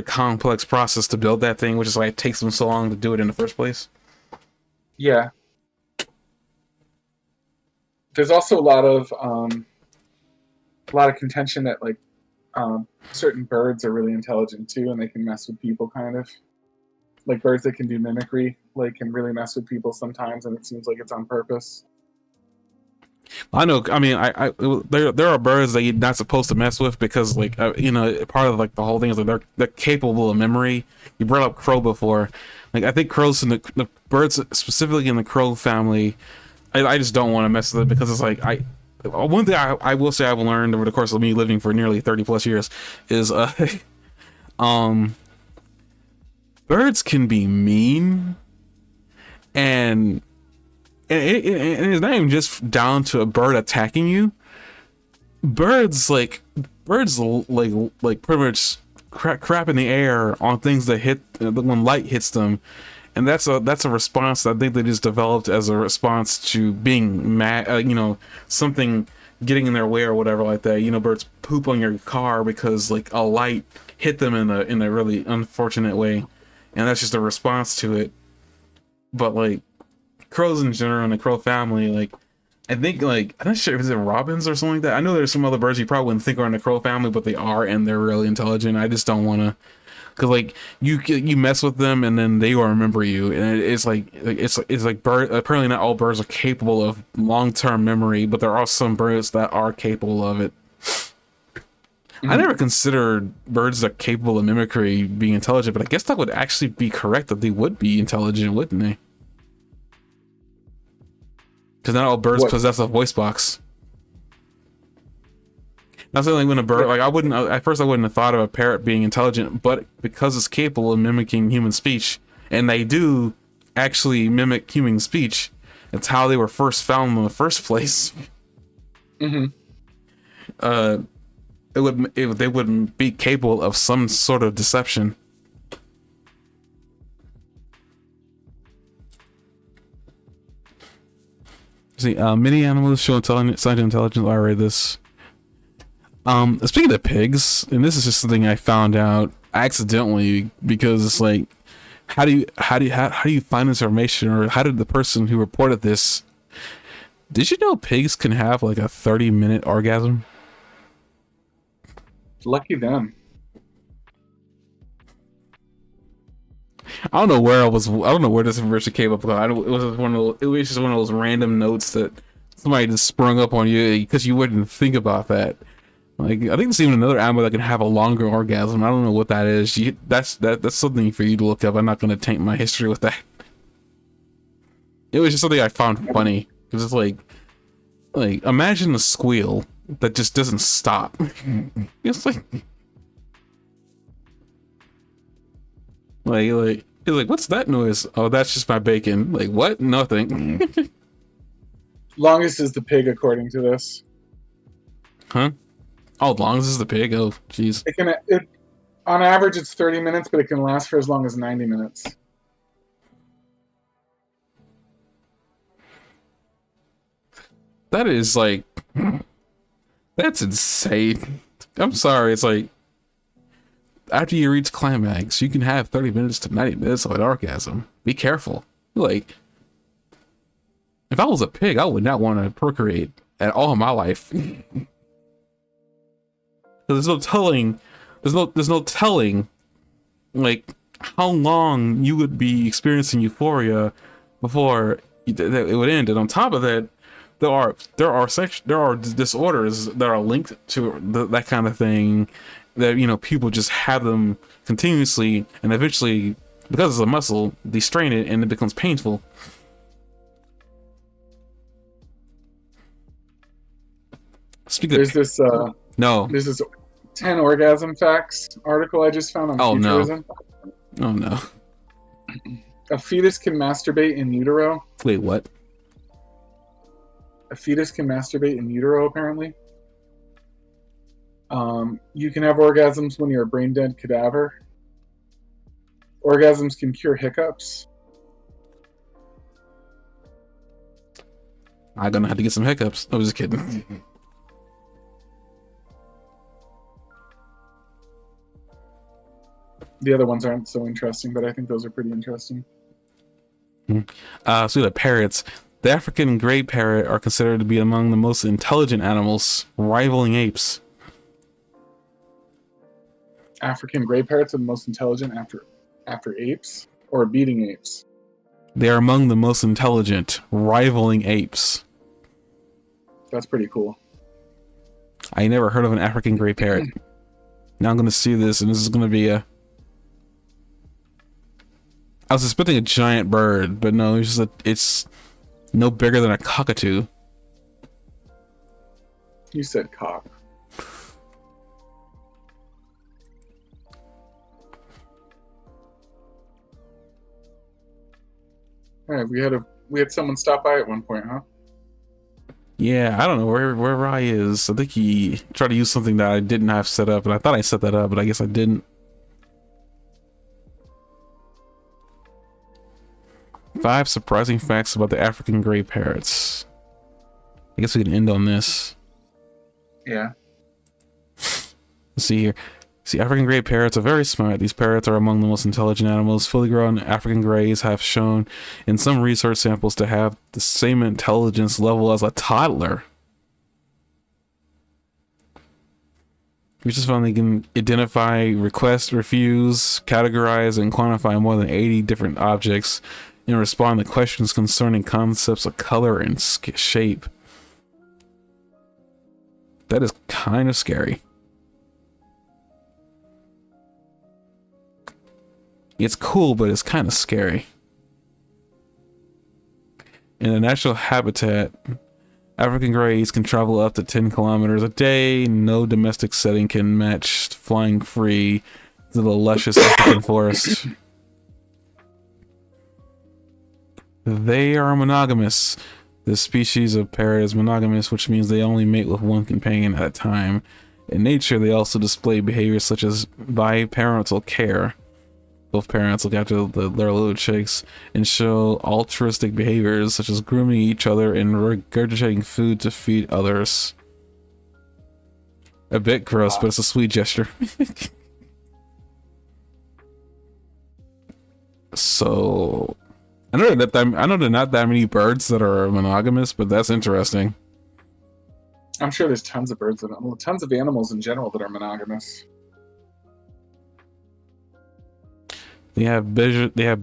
complex process to build that thing, which is why it takes them so long to do it in the first place. Yeah. there's also a lot of contention that like certain birds are really intelligent too, and they can mess with people kind of. Like birds that can do mimicry, like can really mess with people sometimes, and it seems like it's on purpose. I know. I mean, there are birds that you're not supposed to mess with because, like, part of like the whole thing is like they're capable of memory. You brought up crow before, like I think crows and the birds specifically in the crow family, I just don't want to mess with it because it's like one thing I will say I've learned over the course of me living for nearly 30 plus years is birds can be mean, and it's not even just down to a bird attacking you. Birds like pretty much crap in the air on things that hit when light hits them, and that's a response that I think they just developed as a response to being mad. Something getting in their way or whatever like that. Birds poop on your car because like a light hit them in a really unfortunate way. And that's just a response to it. But like crows in general and the crow family, like I think like I'm not sure if it's robins or something like that. I know there's some other birds you probably wouldn't think are in the crow family, but they are, and they're really intelligent. I just don't want to, because like you mess with them and then they will remember you, and it's like bird. Apparently, not all birds are capable of long-term memory, but there are some birds that are capable of it. I never considered birds that are capable of mimicry being intelligent, but I guess that would actually be correct that they would be intelligent, wouldn't they? Because not all birds possess a voice box. Not saying like when a bird, like at first I wouldn't have thought of a parrot being intelligent, but because it's capable of mimicking human speech, and they do actually mimic human speech, it's how they were first found in the first place. They wouldn't be capable of some sort of deception. See, many animals show signs of intelligence. I read this. Speaking of pigs, and this is just something I found out accidentally because it's like, how do you find this information, or how did the person who reported this? Did you know pigs can have like a 30-minute orgasm? Lucky them. I don't know where this information came up. It was just one of those random notes that somebody just sprung up on you because you wouldn't think about that. Like I think there's even another animal that can have a longer orgasm. I don't know what that is. That's something for you to look up. I'm not going to taint my history with that. It was just something I found funny because it's like imagine a squeal that just doesn't stop. It's like what's that noise? Oh, that's just my bacon. Like what? Nothing. Longest is the pig, according to this. Huh? Oh, longest is the pig. Oh, jeez. On average, it's 30 minutes, but it can last for as long as 90 minutes. That is like, that's insane. I'm sorry. It's like, after you reach climax, you can have 30 minutes to 90 minutes of an orgasm. Be careful. Like, if I was a pig, I would not want to procreate at all in my life. There's no telling, like, how long you would be experiencing euphoria before it would end. And on top of that, there are disorders that are linked to that kind of thing, that people just have them continuously, and eventually, because it's a muscle, they strain it and it becomes painful. There's this 10 orgasm facts article I just found on Futurism. Oh no. A fetus can masturbate in utero. Wait, what? A fetus can masturbate in utero, apparently. You can have orgasms when you're a brain dead cadaver. Orgasms can cure hiccups. I'm gonna have to get some hiccups. I was just kidding. The other ones aren't so interesting, but I think those are pretty interesting. So the parrots. The African gray parrot are considered to be among the most intelligent animals, rivaling apes. African gray parrots are the most intelligent after apes, or beating apes. They are among the most intelligent, rivaling apes. That's pretty cool. I never heard of an African gray parrot. Now I'm going to see this, and this is going to be a... I was expecting a giant bird, but no, it's no bigger than a cockatoo. You said cock. All right, we had someone stop by at one point, huh? Yeah, I don't know where Rye is. I think he tried to use something that I didn't have set up, and I thought I set that up, but I guess I didn't. 5 surprising facts about the African gray parrots. I guess we can end on this. Yeah. Let's see here. See, African gray parrots are very smart. These parrots are among the most intelligent animals. Fully grown African grays have shown in some research samples to have the same intelligence level as a toddler. We just found they can identify, request, refuse, categorize, and quantify more than 80 different objects and respond to questions concerning concepts of color and shape. That is kind of scary. It's cool, but it's kind of scary. In a natural habitat, African greys can travel up to 10 kilometers a day. No domestic setting can match flying free through the luscious African forest. They are monogamous. This species of parrot is monogamous, which means they only mate with one companion at a time. In nature, they also display behaviors such as biparental care. Both parents look after their little chicks and show altruistic behaviors such as grooming each other and regurgitating food to feed others. A bit gross, but it's a sweet gesture. So, I know there are not that many birds that are monogamous, but that's interesting. I'm sure there's tons of birds and tons of animals in general that are monogamous. They have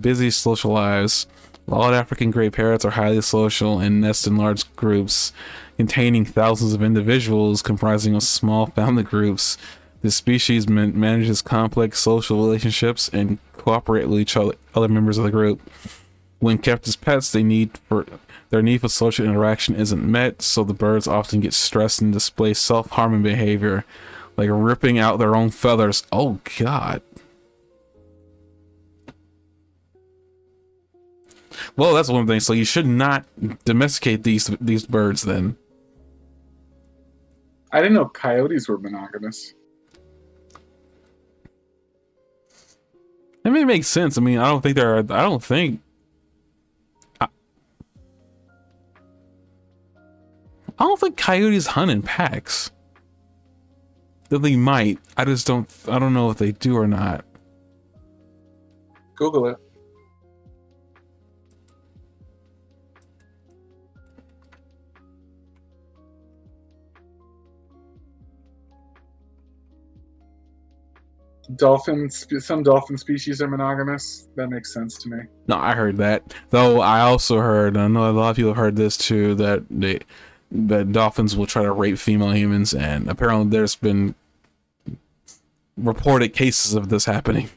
busy social lives. Wild African gray parrots are highly social and nest in large groups, containing thousands of individuals comprising of small family groups. This species manages complex social relationships and cooperate with other members of the group. When kept as pets, their need for social interaction isn't met, so the birds often get stressed and display self-harming behavior, like ripping out their own feathers. Oh God. Well, that's one thing. So you should not domesticate these birds then. I didn't know coyotes were monogamous. I mean, it makes sense. I mean, I don't think coyotes hunt in packs. That they might. I don't know if they do or not. Google it. Some dolphin species are monogamous. That makes sense to me. No, I heard that. Though I also heard, I know a lot of people have heard this too, that dolphins will try to rape female humans, and apparently there's been reported cases of this happening.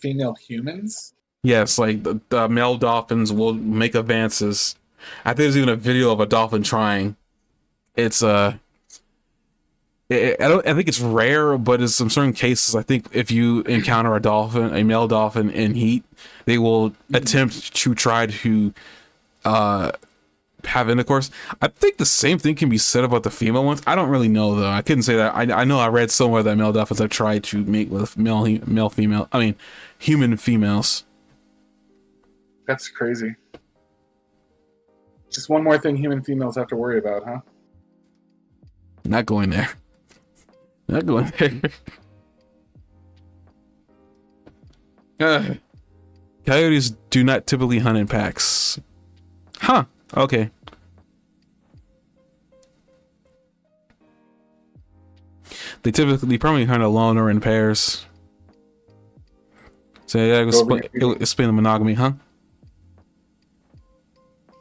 Female humans? Yes, like the male dolphins will make advances. I think there's even a video of a dolphin trying. It's I think it's rare, but in some certain cases, I think if you encounter a male dolphin in heat, they will attempt to try to have intercourse. I think the same thing can be said about the female ones. I don't really know though. I couldn't say that. I know I read somewhere that male dolphins have tried to mate with human females. That's crazy. Just one more thing human females have to worry about, huh? Not going there. Not going there. Coyotes do not typically hunt in packs. Huh. Okay. They probably hunt alone or in pairs. So yeah, explain the monogamy, huh?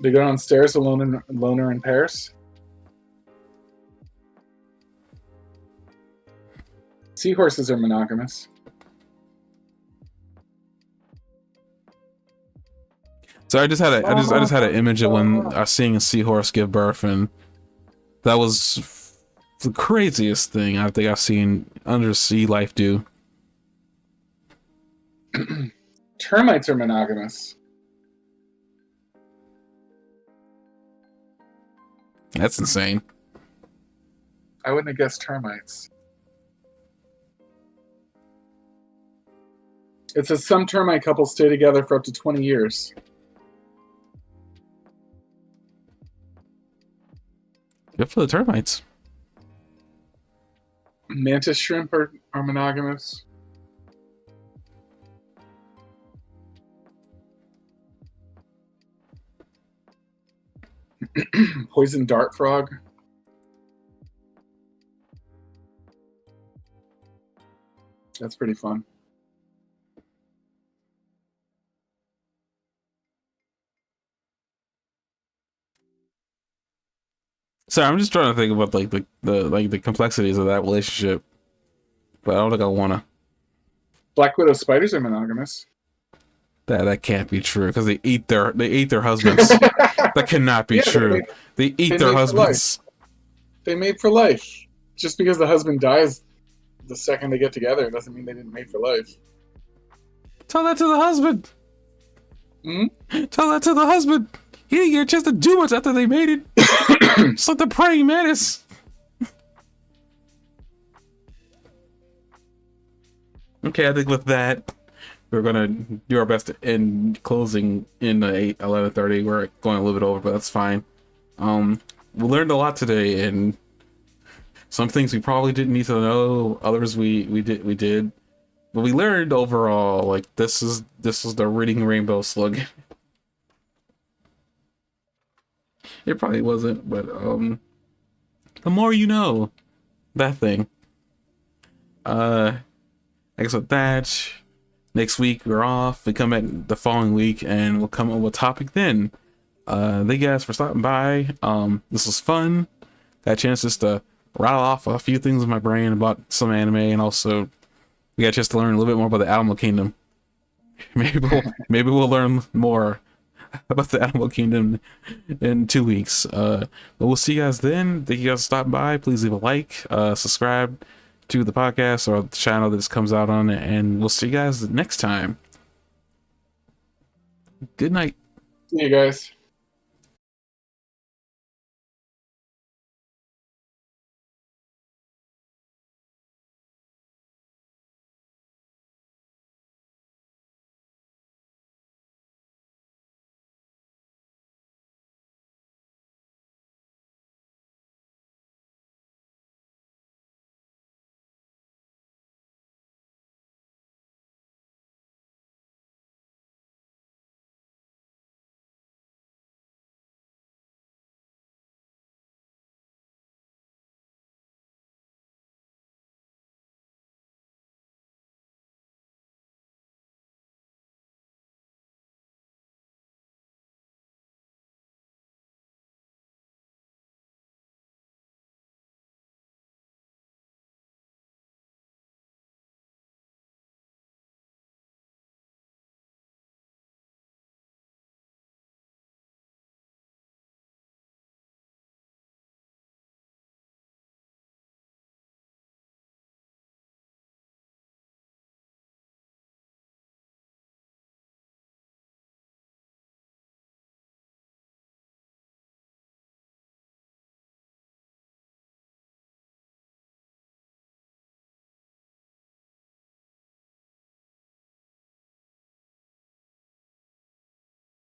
They go downstairs alone or in pairs. Seahorses are monogamous. So I just had an image of when I was seeing a seahorse give birth, and that was the craziest thing I think I've seen undersea life do. Termites are monogamous. That's insane. I wouldn't have guessed termites. It says some termite couples stay together for up to 20 years. Good for the termites. Mantis shrimp are monogamous. Poison dart frog. That's pretty fun. So I'm just trying to think about like the complexities of that relationship, but I don't think I wanna. Black widow spiders are monogamous. That can't be true because they eat their husbands. That cannot be true. They eat their husbands. They mate for life. Just because the husband dies the second they get together doesn't mean they didn't mate for life. Tell that to the husband. Hmm? Tell that to the husband. He didn't get a chance to do much after they mated. It's like the praying mantis. Okay, I think with that, we're gonna do our best to end closing in 11:30. We're going a little bit over, but that's fine. We learned a lot today, and some things we probably didn't need to know. Others we did, but we learned overall. Like this is the reading rainbow slogan. It probably wasn't, but the more you know, that thing. I guess with that, next week we're off. We come back the following week, and we'll come up with a topic then. Thank you guys for stopping by. This was fun. Got a chance just to rattle off a few things in my brain about some anime, and also we got a chance to learn a little bit more about the Animal Kingdom. Maybe we'll learn more about the Animal Kingdom in 2 weeks. But we'll see you guys then. Thank you guys for stopping by. Please leave a like, subscribe to the podcast or the channel that this comes out on, and we'll see you guys next time. Good night. See you guys.